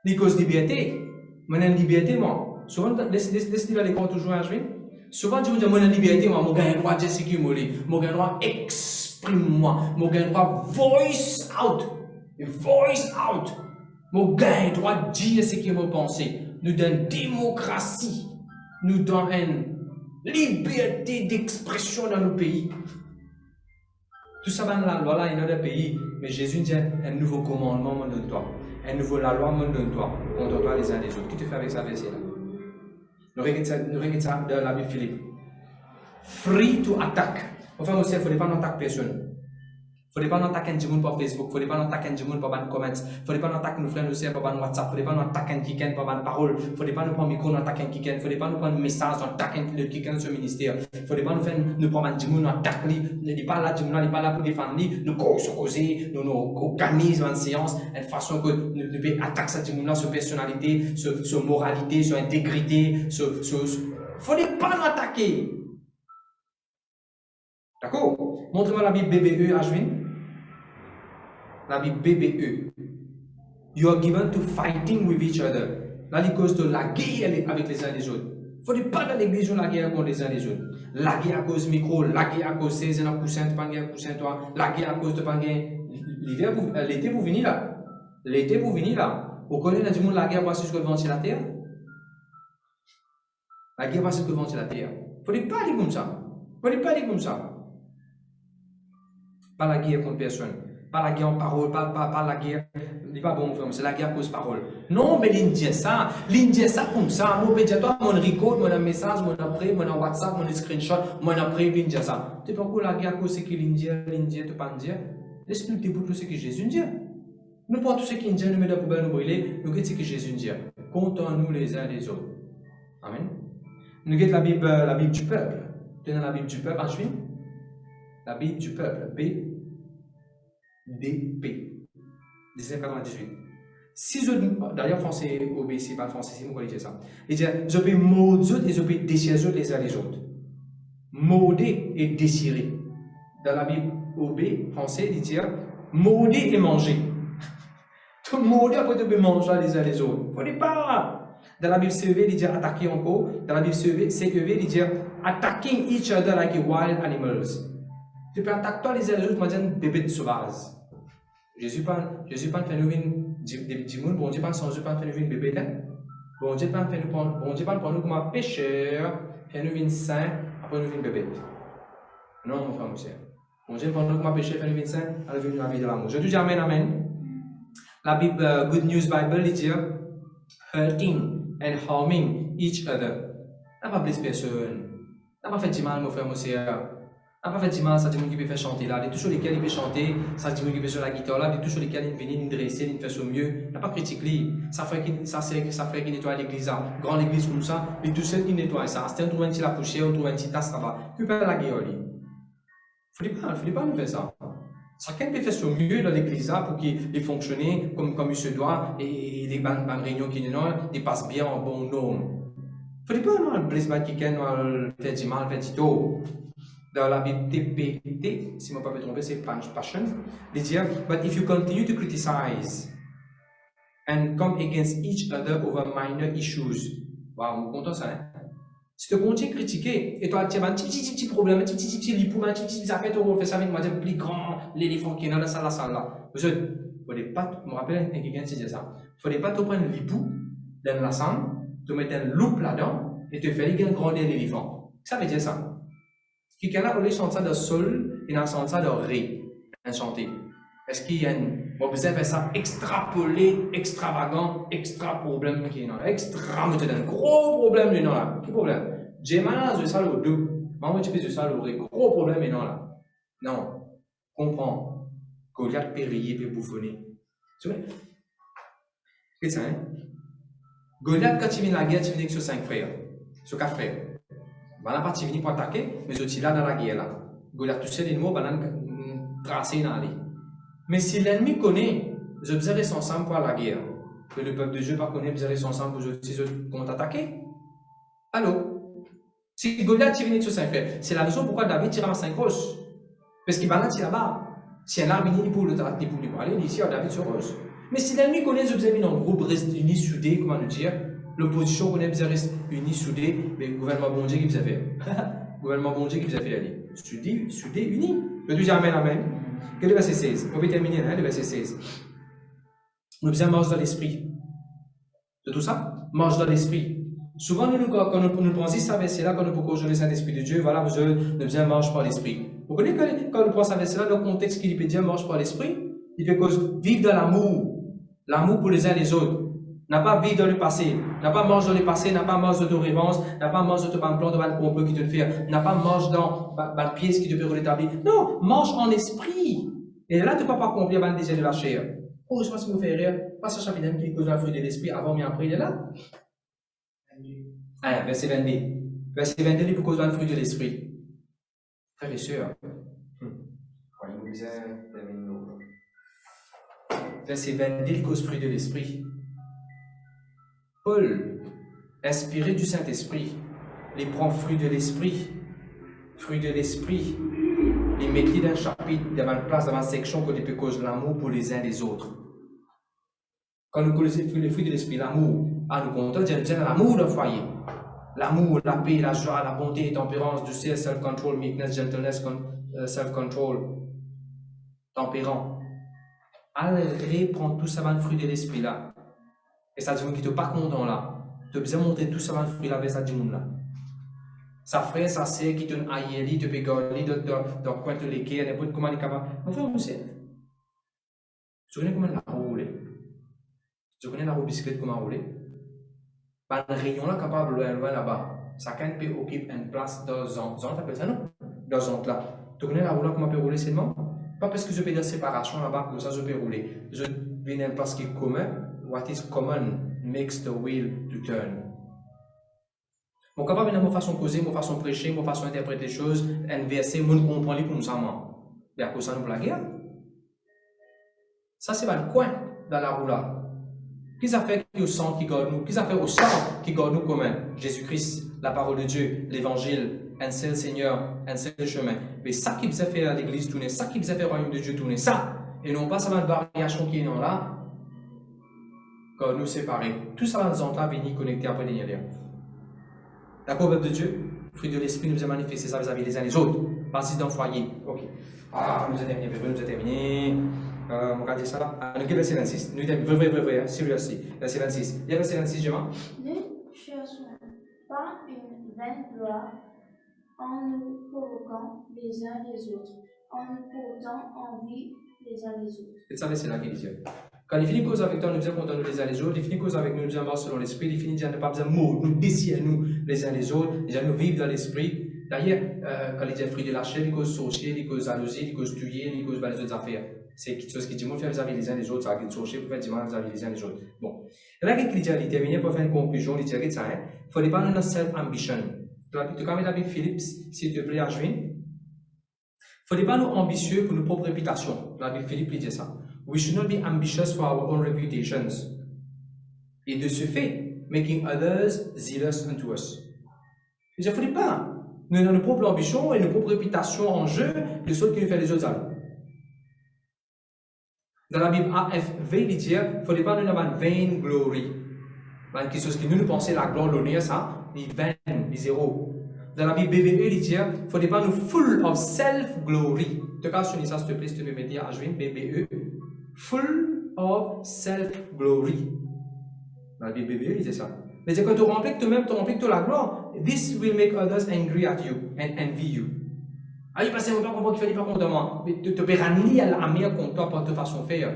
Because liberté, moi j'ai liberté moi. Souvent laisse-le à l'école toujours à jouer. Souvent tu me dis moi j'ai liberté moi, moi j'ai droit de dire ce qui me dit, moi j'ai droit exprime-moi, moi j'ai droit voice out, moi j'ai droit de dire ce qui me pense. Nous donne démocratie, nous donne une liberté d'expression dans nos pays. Tout ça dans la loi là, il y a des pays, mais Jésus dit un nouveau commandement me donne-toi, un nouveau la loi me donne-toi, on doit les uns les autres. Qu'est-ce que tu fais avec ça verset là? Nous regardons ça dans la Bible Philippe. Free to attack. Enfin aussi, il ne faut pas attaquer personne. Il ne faut pas attaquer du monde par Facebook, il ne faut pas attaquer du monde par les comments, il ne faut pas attaquer nos frères, nos sœurs par WhatsApp, il ne faut pas attaquer quelqu'un par les paroles, il ne faut pas nous prendre micro, nous attaquer quelqu'un, il ne faut pas nous prendre message, nous attaquer quelqu'un de ce ministère, il ne faut pas nous prendre du monde, nous attaquer, il n'est pas là, du monde, il n'est pas là pour défendre, nous causer, nous organiser une séance, de façon que nous pouvons attaquer ça du monde, sur personnalité, sur moralité, sur intégrité, il ne faut pas nous attaquer. D'accord? Montrez-moi la Bible BBE, Ashwin. La Bible BBE. You are given to fighting with each other. Là, il cause de la guerre avec les uns les autres. Il ne faut pas dans l'église la guerre contre les uns les autres. La guerre à cause micro, la guerre à cause 16 ans, coussin, pas guerre, coussin, toi. La guerre à cause de pas guerre. L'été, vous venez là. L'été, vous venez là. Vous connaissez du monde la guerre passe sur le ventilateur? La guerre passe sur le ventilateur. Il ne faut pas aller comme ça. Il ne faut pas aller comme ça. Pas la guerre contre personne. Pas la guerre en parole, pas la guerre. Il n'est pas bon, c'est la guerre à cause parole. Non, mais l'Indien ça comme ça. Moi, je dis, toi, mon record, mon message, mon après, mon WhatsApp, mon screenshot, mon après, l'Indien ça. Tu sais pas quoi la guerre à cause c'est que l'Indien, tu peux dire. Laisse-nous te pour tout ce que Jésus dit. Nous prenons tout ce que l'Indien nous met dans la poubelle, nous brûler, nous regardons ce que Jésus dit. Comptons-nous les uns les autres. Amen. Nous regardons la Bible du peuple. Tu es dans la Bible du peuple, Ashwin? La Bible du peuple, BDP, 1998. Si je, d'ailleurs, français, OB, c'est pas le français, c'est moi qui dis ça. Il dit, je peux maudire et je peux désirer les uns les autres. Mauder et désirer. Dans la Bible OB, français, il dit, mauder et manger. Tout mauder après tu peux manger les uns les autres. Il ne faut pas. Dans la Bible CEV, il dit attaquer encore. Dans la Bible CEV, il dit attacking each other like wild animals. Tu peux attaquer toi les uns les autres, comme un bébé de sauvage. Jésus parle de nous du monde, bon Dieu parle sans Dieu parle de nous bébé là. Bon Dieu parle de nous comme un pécheur, fait nous saint, après nous bébé. Non, mon frère, monsieur. Bon Dieu, pendant que ma péché fait le médecin, elle est venue la vie de l'amour. Je dis amen, amen. La Bible, Good News Bible, dit hurting and harming each other. N'a pas blessé personne. N'a pas fait du mal, mon frère, mon sœur. N'a pas fait du mal, ça dit qui peut faire chanter là. Des touches sur lesquels il peut chanter, ça dit qui peut sur la guitare là. Des touches sur lesquels il vient, il dresser, il fait son mieux. N'a pas critiqué. Ça fait qu'il nettoie l'église là. Grande église comme ça. Et tout seul qui nettoie ça. C'est un trouve un petit la poussière, on trouve un petit tasse là-bas. Que peut la guerre lui. Faut pas nous faire ça. Chacun peut faire son mieux dans l'église là pour qu'il fonctionne comme il se doit et les bonnes réunions qui nous passent bien en bon nom. Faut pas nous blesser quelqu'un, nous faire du mal, faire du tort. Dans la Bible TPT, si je ne me trompe, c'est Passion. Il dit, but if you continue to criticize and come against each other over minor issues, waouh, on content ça, hein? Si tu continues à critiquer, et toi, tu as un petit problème, un petit lipou, un petit affaire, tu fais ça avec moi, un plus grand, l'éléphant qui est dans la salle là. Vous savez, il ne faut pas, je me rappelle, quelqu'un qui disait ça, il ne faut pas te prendre le lipou dans la salle, te mettre un loup là-dedans, et te faire grandir l'éléphant. Ça veut dire ça. Quelqu'un a chanté ça de sol, et a chanté ça de ré, un chanté. Est-ce qu'il y a une, on peut faire ça extrapolé, extravagant, extra problème qui est là, extra, mais c'est un gros problème là. Quel problème? J'ai mal à ça le deux. Maman, tu fais ça le ré, gros problème là. Non, comprends. Goliath peut rier, peut bouffonner. Tu vois? C'est ça, hein? Goliath, quand il vient de la guerre, il vient sur 5 frères, sur 4 frères. Voilà, pas il vient pour attaquer, mais aussi là dans la guerre là. Goliath, tu sais, les mots, tracé dans l'allée. Mais si l'ennemi connaît, je besoin ensemble pour la guerre. Que le peuple de Dieu pas connaît, besoin ensemble pour t'attaquer. Allô? Si Goliath est venu sur 5 frères, c'est la raison pourquoi David tire à 5 roses. Parce qu'il balance là-bas. Si un arbre ni pour le traiter, ni pour aller, ici, David sur rose. Mais si l'ennemi connaît, je besoin d'un groupe reste uni, soudé, comment le dire? L'opposition connaît, besoin reste uni, soudé, mais le gouvernement bon Dieu qui vous a fait. Le gouvernement bon Dieu qui vous a fait aller. Soudé, uni. Je dis amen, amen. Que le verset 16. On va terminer, hein, le verset 16. Nous besoin marche dans l'esprit. C'est tout ça? Marche dans l'esprit. Souvent, quand nous pensons ça verset-là, quand nous pouvons jouer le Saint-Esprit de Dieu, voilà, nous besoin marche par l'esprit. Vous connaissez quand nous pensons ça verset-là, dans le contexte qu'il peut dire marche par l'esprit, il fait cause vivre dans l'amour. L'amour pour les uns et les autres. N'a pas vivre dans le passé. N'a pas marche dans le passé, n'a pas marche de révérence, n'a pas marche de ton plan de ban complot qui te fait, n'a pas marche dans la pièce qui te fait rétablir. Non, marche en esprit. Et là, tu ne peux pas accomplir le désir de la chair. Oh, je pense que vous faites rire. Pas ce chapitre qui cause la fruit de l'esprit avant, mais après, il est là. Ah, verset 22. Verset 22, il peut causer le fruit de l'esprit. Frères et sœurs. Verset 22, il cause fruit de l'esprit. Paul, inspiré du Saint-Esprit, les prend fruit de l'esprit. Fruit de l'esprit. Les mettait dans un chapitre, devant une place, devant une section, qu'on peut causer l'amour pour les uns et les autres. Quand nous connaissons les fruits de l'esprit, l'amour, nous comptons, c'est l'amour d'un foyer. L'amour, la paix, la joie, la bonté, la tempérance, douceur, self-control, meekness, gentleness, self-control, tempérant. Allez, prendre tout ça dans le fruit de l'esprit là. Et ça dit qu'il n'est pas content là. Tu as besoin de montrer tout ça dans le fruit là avec ça dit là. Sa frère, sa sœur qui te aïe, te pégolie, dans coin de l'équerre, n'importe comment il est capable. Mon frère, vous savez. Tu connais comment la rouler? Tu connais la roue bicyclette comment rouler? Par une réunion là, capable de loin là-bas. Chacun peut occuper une place dans zone. Zone, t'appelles ça non? Dans zone là. Tu connais la roue là, comment peut rouler seulement? Pas parce que je peux dans séparation là-bas, comme ça je peux rouler. Je viens d'une place qui est commune. What is common makes the wheel to turn. Mon capable de ma façon de causer, ma façon de prêcher, ma façon d'interpréter les choses, inverser, mon comprend les comme ça. Et à cause ça nous la guerre. Ça c'est pas le coin dans la roue là. Qu'est-ce que ça fait au sang qui garde nous? Qu'est-ce que ça fait au sang qui garde nous commun? Jésus-Christ, la parole de Dieu, l'évangile, un seul Seigneur, un seul chemin. Mais ça qui vous a fait à l'église tourner, ça qui vous a fait au royaume de Dieu tourner, ça. Et non pas ça va une variation qui est là, quand nous séparer. Tout ça va nous entendre venir connecter après les liens. D'accord, peuple de Dieu? Fruit de l'esprit nous a manifesté ça vis-à-vis les uns les autres. Pas dans le foyer. Ok. Ah, nous a terminé, nous a terminé. On va dire ça là. Nous verset 26. Nous terminons. Vrai, seriously. Verset 26. Il y a verset 26, Gemma? Ne cherchons pas une vaine gloire en nous provoquant les uns les autres, en nous portant en vie les uns les autres. Et ça, c'est là qu'il dit. Quand il finit cause avec toi, nous disons qu'on nous les uns les autres. Il finit cause avec nous, nous disons selon l'esprit. Il finit disant ne pas besoin de mots, nous décider nous les uns les autres. Déjà nous vivre dans l'esprit. D'ailleurs, quand il dit fruit de la chair, il cause sorcier, il cause jalousie, il cause tuer, il cause les autres affaires. C'est quelque chose qui dit, moi, faire vis-à-vis les uns les autres, ça va être sorcier pour faire du mal vis-à-vis les uns les autres. Bon. Et là, il dit, il termine pour faire une conclusion, il dit, ça, il ne faut pas nous self-ambition. Tu connais la Bible Philippe, s'il te plaît, Ashwin. Il ne faut pas nous ambitieux pour nos propres réputations. La Bible Philippe, il dit ça. We should not be ambitious for our own reputations. Et de ce fait, making others zealous unto us. Il ne faut pas. Nous avons nos propres ambitions et nos propres réputations en jeu de ceux qui nous font les autres amis. Dans la Bible AFV, il dit, il ne faut pas nous avoir vain glory. Quelque chose qui nous pensons la gloire, l'honneur, ça, il vain, il zéro. Dans la Bible BBE, il dit, il ne faut pas nous full of self-glory. Tu peux souligner ça, s'il te plaît, si tu peux mettre à Ashwin, BBE. Full of self-glory. Dans la Bible BBE, il dit ça. Mais c'est quand tu remplis que toi-même, tu remplis que la gloire, this will make others angry at you and envy you. Ah, il passe un pas comprendre qu'il fait pas contre moi. Mais tu peux ramener à la mer contre toi par de façon faire.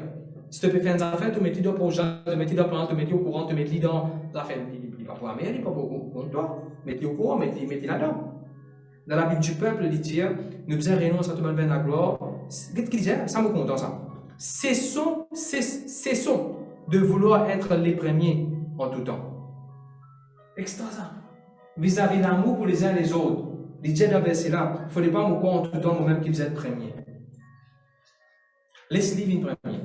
Si tu peux faire une affaire, tu mets dans le projet, tu mets dans le plan, tu mets au courant, tu mets dans les affaires. Il n'est pas pour la mer, il n'est pas pour contre toi. Mets-le au courant, mets-le là-dedans. Dans la Bible du peuple, il dit, nous faisons renoncer à tout le monde la gloire. Qu'est-ce qu'il dit? Ça me content ça. Cessons de vouloir être les premiers en tout temps. Extra ça. Vis-à-vis l'amour pour les uns et les autres. Il dit dans le verset là, il ne fallait pas me croire en tout temps moi-même qui vous êtes premier. Laisse-les vivre premier.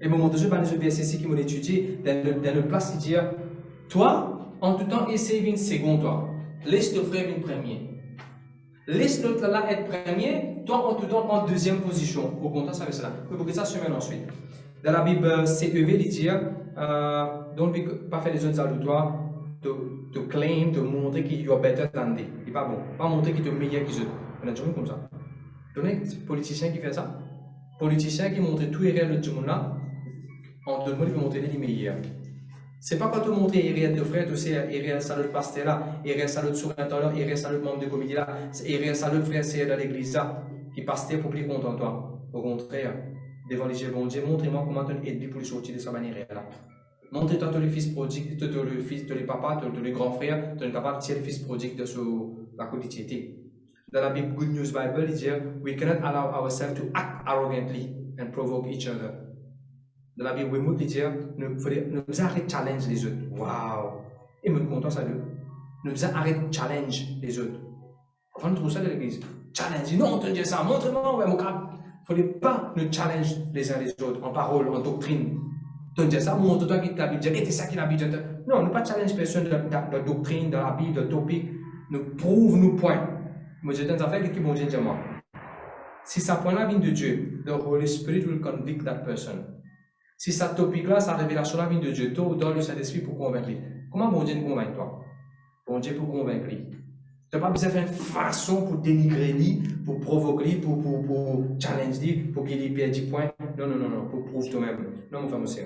Et au moment de ce verset qui m'a étudié, dans une place, il dit, toi, en tout temps, essaye une seconde, toi. Laisse ton frère une premier. Laisse l'autre là être premier, toi, en tout temps, en deuxième position. Au contraire, ça veut cela. Mais pour que ça se mène ensuite. Dans la Bible CEV, il dit, donc, pas faire les autres à toi. De claim, de montrer qu'il y a better than they. Il n'est pas bon. Pas montrer qu'il est meilleur qu'ils autres. On a toujours comme ça. Donc, politicien qui fait ça. Politicien qui montre tout et réel de monde là. En deux mots, il peut montrer les meilleurs. C'est pas quand tu montres les réels de frère, tu sais, les réels salut pasteur là, les réels salut surintendant, les réels salut membre de comité là, les réels salut frère, c'est dans l'église là, qui pasteur pour plus content toi. Au contraire, devant les yeux bon Dieu, montre-moi comment tu aides pour les sortir de sa manière là. Montre-toi tous les fils prodigues, tous les papas, tous les grands frères, tu es capable de tirer les fils prodigues de la quotidienneté. Dans la Bible Good News Bible, il dit we cannot allow ourselves to act arrogantly and provoke each other. Dans la Bible Weymouth, il dit nous arrêtons de challenge les autres. Waouh! Et nous comptons ça d'eux. Nous arrêtons de challenge les autres. Enfin, nous trouvons ça dans l'église. Challenge. Non, on te dit ça. Montre-moi, ouais, mon cap. Il ne faut pas nous challenge les uns les autres en parole, en doctrine. Tu dis ça, montre-toi qui la Bible dit, et c'est ça qui la Bible dit. Non, nous ne pas challenge personne de doctrine, de la Bible, de topic. Nous prouve nos points. Moi, j'ai des affaires qui vont dire moi. Si ça point là vient de Dieu, the Holy Spirit will convict that person. Si ça topic là, sa révélation là vient de Dieu, tôt ou tard, le Saint-Esprit pour convaincre. Comment bon Dieu nous convainc toi? Bon Dieu pour convaincre. Tu n'as pas besoin de faire une façon pour dénigrer lui, pour provoquer, pour challenge lui, pour qu'il ait perdu du point. Non, pour prouver toi-même. Non, mon frère, mon sœur.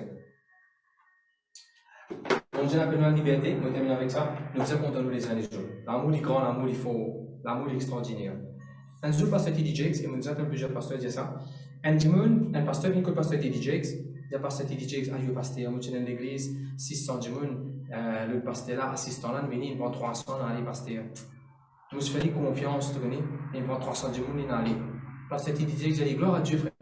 Bon Dieu appelle la liberté, nous terminons avec ça. Nous sommes contents nous les uns les autres. L'amour est grand, l'amour est fort, l'amour est extraordinaire. Un jour, le pasteur T.D. Jakes, et nous avons plusieurs pasteurs disent ça. Un pasteur vient que le pasteur T.D. Jakes, il y a pasteur T.D. Jakes, ah, il y a pasteur, moi, je suis dans l'église, 600 le pasteur là, assistant là, il prend 300 dans les pasteurs. Je me suis fait confiance, tu connais, il prend 300 il est dans les. Pasteur T.D. Jakes, j'ai dit gloire à Dieu, frère.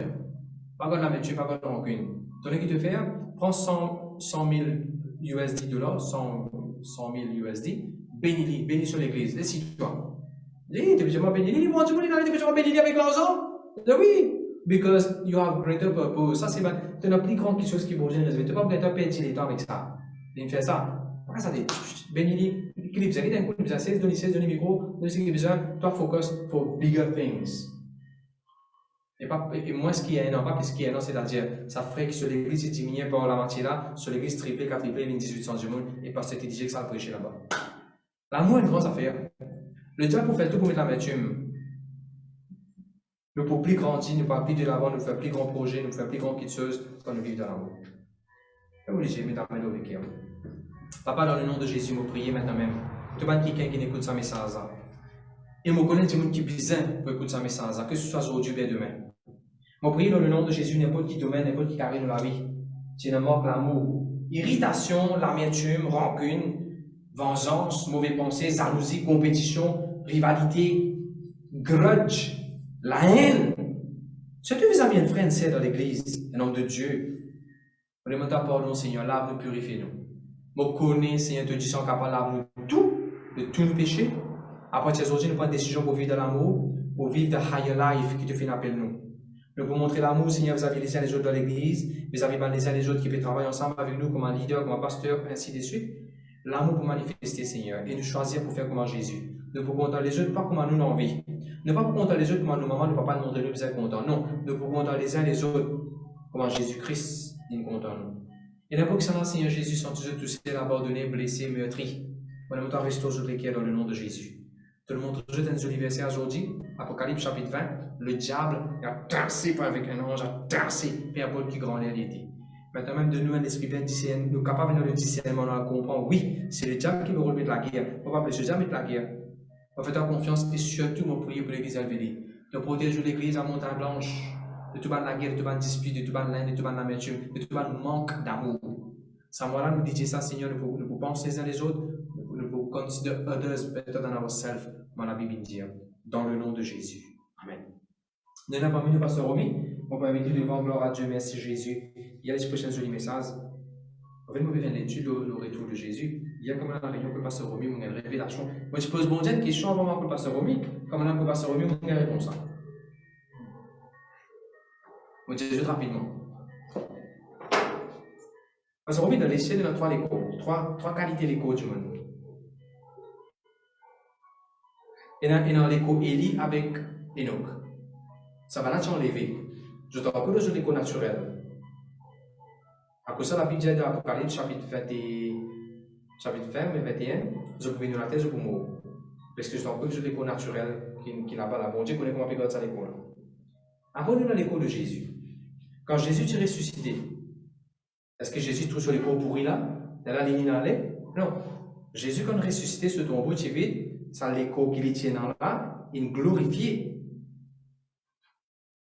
Pas de la mettre, pas de rancune. Tu sais ce qu'il te fait? Prends 100 000 USD dollars, 100 000 USD, bénis sur l'église, décide-toi. Dis, tu peux jamais bénir, dis-moi, tu peux jamais bénir avec l'argent? Oui, because you have greater purpose. Ça, c'est tu n'as plus grande chose qui bouge, tu n'as pas besoin de perdre les temps avec ça. Il fait ça. Après, ça dit, bénis, il dit, d'un coup, il dit, 16, donne micro, donne ce qu'il besoin, toi, focus for bigger things. Et moi, ce qui est énorme, pas ce qui est énorme, c'est-à-dire, ça ferait que sur l'église, il diminue par la moitié là, sur l'église triplée, quadruplée, il y a 1800 du monde, et parce que tu dis que ça va prêcher là-bas. L'amour est une grande affaire. Le diable pour faire tout pour mettre l'amertume. Nous ne pouvons plus grandir, nous ne pouvons plus de l'avant, nous ne faisons plus grand projet, nous ne faisons plus grand chose quand nous vivons dans l'amour. Et vous obligé de mettre la main au cœur. Papa, dans le nom de Jésus, nous prions maintenant même. Tu vas quelqu'un qui n'écoute sa message. Et nous connaissons des gens qui ont besoin pour écouter sa message, que ce soit aujourd'hui ou demain. On prie dans le nom de Jésus, n'importe qui domaine, n'importe qui carré dans la vie. Tu ne manques l'amour. Irritation, l'amertume, rancune, vengeance, mauvais pensées, jalousie, compétition, rivalité, grudge, la haine. Surtout vis-à-vis d'un frère et une sœur dans l'église, un homme de Dieu. On demande pardon, Seigneur, lave-nous, purifie-nous. Moi, connais, Seigneur, te dis sans capable, lave-nous de tous nos péchés. Après, aujourd'hui, nous prenons une décision pour vivre de l'amour, pour vivre de higher life qui te fait appel nous. Nous pour montrer l'amour, Seigneur, vis-à-vis les uns les autres dans l'église, vis-à-vis les uns les autres qui peuvent travailler ensemble avec nous comme un leader, comme un pasteur, ainsi de suite. L'amour pour manifester, Seigneur, et nous choisir pour faire comme Jésus. Nous pour compter les autres, pas comme nous dans vie. Ne pas pour compter les autres comme nos mamans, ne pas nous montrer nous besoin contents. Non, nous pour compter les uns les autres comme Jésus-Christ, nous comptons nous. Et n'importe que ça, Seigneur Jésus, sont tous ceux abandonnés, blessés, meurtris. On a restauré toutes les dans le nom de Jésus. Tout le monde jette un joli verset aujourd'hui, Apocalypse chapitre 20, le diable a tassé avec un ange, a tassé, peu importe qui grand l'air était. Maintenant, même de nous, un esprit bien discernement, nous capables de le discernement, on comprend, oui, c'est le diable qui veut remettre la guerre. On va appeler ce diable mettre la guerre. On fait confiance et surtout, on prie pour l'église Alvédé. De protéger l'église à Montagne Blanche, de tout la guerre, de tout la dispute, de tout l'haine, de tout l'amertume, de tout le manque d'amour. Ça, voilà, nous disons ça, Seigneur, nous pouvons penser les uns les autres, nous pouvons consider others better than ourselves, comme la Bible dit, dans le nom de Jésus. Amen. Nous n'avons pas mis le pasteur Romy, on peut inviter devant gloire à Dieu, merci Jésus. Il y a les prochains jolis messages. En fait, nous venons l'étude, le retour de Jésus. Il y a comme une réunion que le pasteur Romy, on a une révélation. Moi, je pose bon Dieu une question avant que le pasteur Romy, comme on a le pasteur Romy, on a une réponse. On dit juste rapidement. Pasteur Romy, dans l'échelle, il y a trois qualités l'écho du monde. Et dans l'écho Élie avec Enoch. Ça va là enlever. Je te rappelle de l'écho naturel. Après ça, la Bible dit dans l'Apocalypse, chapitre 20, mais 21, je peux venir la tête, je peux mourir. Parce que je te rappelle de l'écho naturel qui n'a pas la bonne. Dieu connaît comment on peut ça l'écho là. Après, nous dans l'écho de Jésus. Quand Jésus est ressuscité, est-ce que Jésus trouve sur l'écho pourri là? Dans la ligne allait? Non. Jésus, quand il est ressuscité, ce tombeau est vide, ça l'écho qu'il tient là, il est glorifié.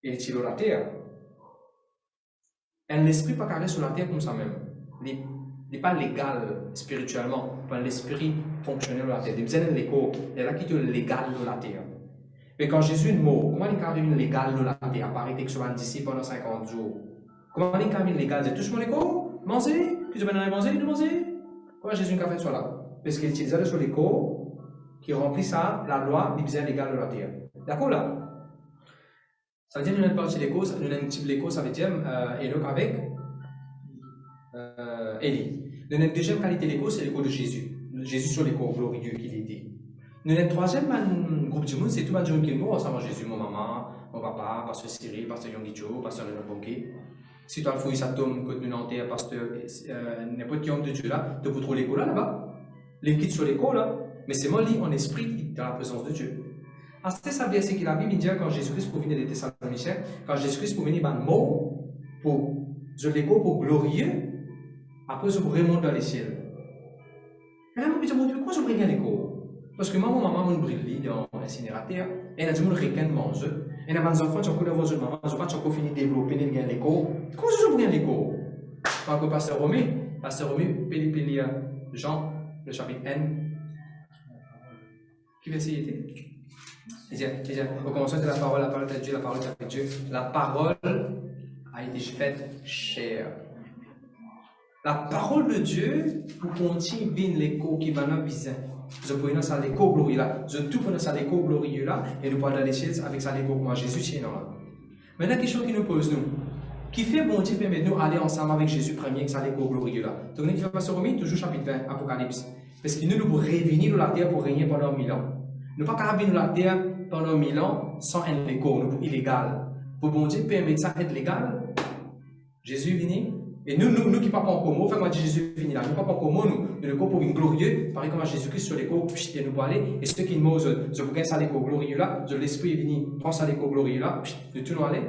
Il est sur la terre. Et l'esprit pas carré sur la terre comme ça même. Il n'est pas légal spirituellement. L'esprit fonctionnel sur la terre. Il besoin de l'écho. Il est là qui est légal sur la terre. Mais quand Jésus est mort, comment il est carré légal sur la terre? Apparaît que soit un disciple pendant 50 jours. Comment il est carré légal? C'est touche mon écho, manger, puis tu vas manger, de manger. Comment Jésus a fait ça là? Parce qu'il utilisait sur l'écho qui remplit ça, la loi, il besoin légal sur la terre. D'accord là? Ça veut dire que nous avons une partie de l'écho, nous avons un type de l'écho, ça veut dire Enoch avec Élie. Nous avons une deuxième qualité de l'écho, c'est l'écho de Jésus. Jésus sur l'écho glorieux qu'il était. Nous avons un troisième groupe de monde, c'est tout le monde qui est mort ensemble Jésus, mon maman, mon papa, pasteur Cyril, pasteur Yongicho, pasteur Léon Bonquet. Si tu as le fouille, ça tombe, que nous avons pasteur, n'importe qui homme de Dieu là, tu peux trouver l'écho là-bas. Les quitte sur l'écho là, mais c'est moi lié en esprit dans la présence de Dieu. C'est ça verset que la Bible dit quand Jésus-Christ pour venir des Thessaloniciens, quand Jésus-Christ pour venir par mot, pour je l'écho pour glorieux, après je remonte dans les ciels. Et là, je me dis, mon Dieu, pourquoi je brise l'écho? Parce que maman me brille dans l'incinérateur, et elle a dit, mon requin mange, et elle a des enfants qui ont coulé vos maman, je n'ai pas fini de développer l'écho. Comment je brise l'écho? Quand le pasteur Romy, Péli Jean, le chapitre N. Qui verset il était? Au commencement de la parole de Dieu, la parole avec Dieu. La parole a été faite chair. La parole de Dieu, pour continuer bien l'écho qui va nous viser. Je peux dans l'écho glorieux là. Je tout dans l'écho glorieux là. Et nous parlons dans les cieux avec ça l'écho comme Jésus tient là. Maintenant, la question qui nous pose nous. Qui fait bon Dieu permet nous aller ensemble avec Jésus premier avec ça l'écho glorieux là. Donc, nous va se remettre toujours chapitre 20, Apocalypse. Parce que nous pouvons revenir dans la terre pour régner pendant 1000 ans. Nous ne pouvons pas revenir dans la terre pendant 1000 ans sans un écho, nous illégal. Pour bon Dieu permettre ça être légal, Jésus est venu. Et nous qui ne parlons pas encore mot, enfin, Jésus est venu là. Nous ne parlons pas encore mot, nous le corps pour une glorieux, pareil comme Jésus-Christ sur l'écho, et nous parler. Et ceux qui nous disent, je vous gagne ça l'écho glorieux là, l'esprit est venu, prends ça l'écho glorieux là, de tout nous aller.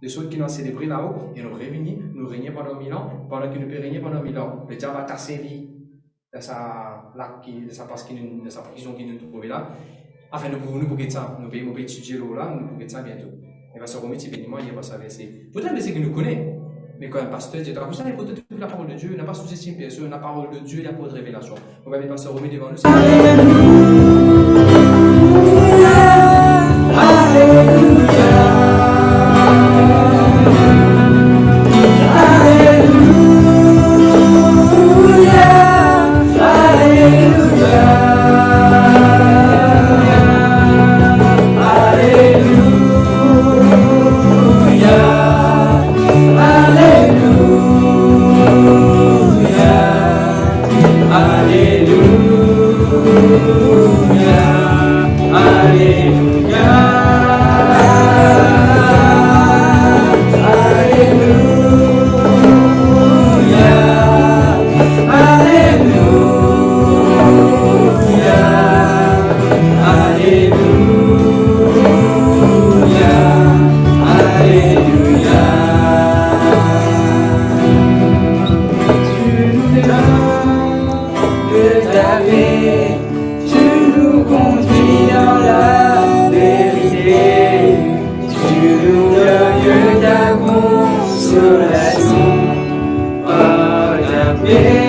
Les choses qui nous ont célébré là-haut, et nous revenir, nous régner pendant 1000 ans, pendant que nous pouvons régner pendant 1000 ans. Le diable va tasser lui de sa prison qui nous trouve là. Enfin, nous pouvons ça, nous pouvons étudier là, nous pouvons ça bientôt. Il va se remettre béniment, il va s'averser. Pourtant, un verset qu'il nous connaît. Mais quand un pasteur dit, vous savez, pour toute la parole de Dieu, n'a pas sous-estime bien sûr, la parole de Dieu, il y a pas de révélation. On va mettre le pasteur remettre devant nous. Yeah.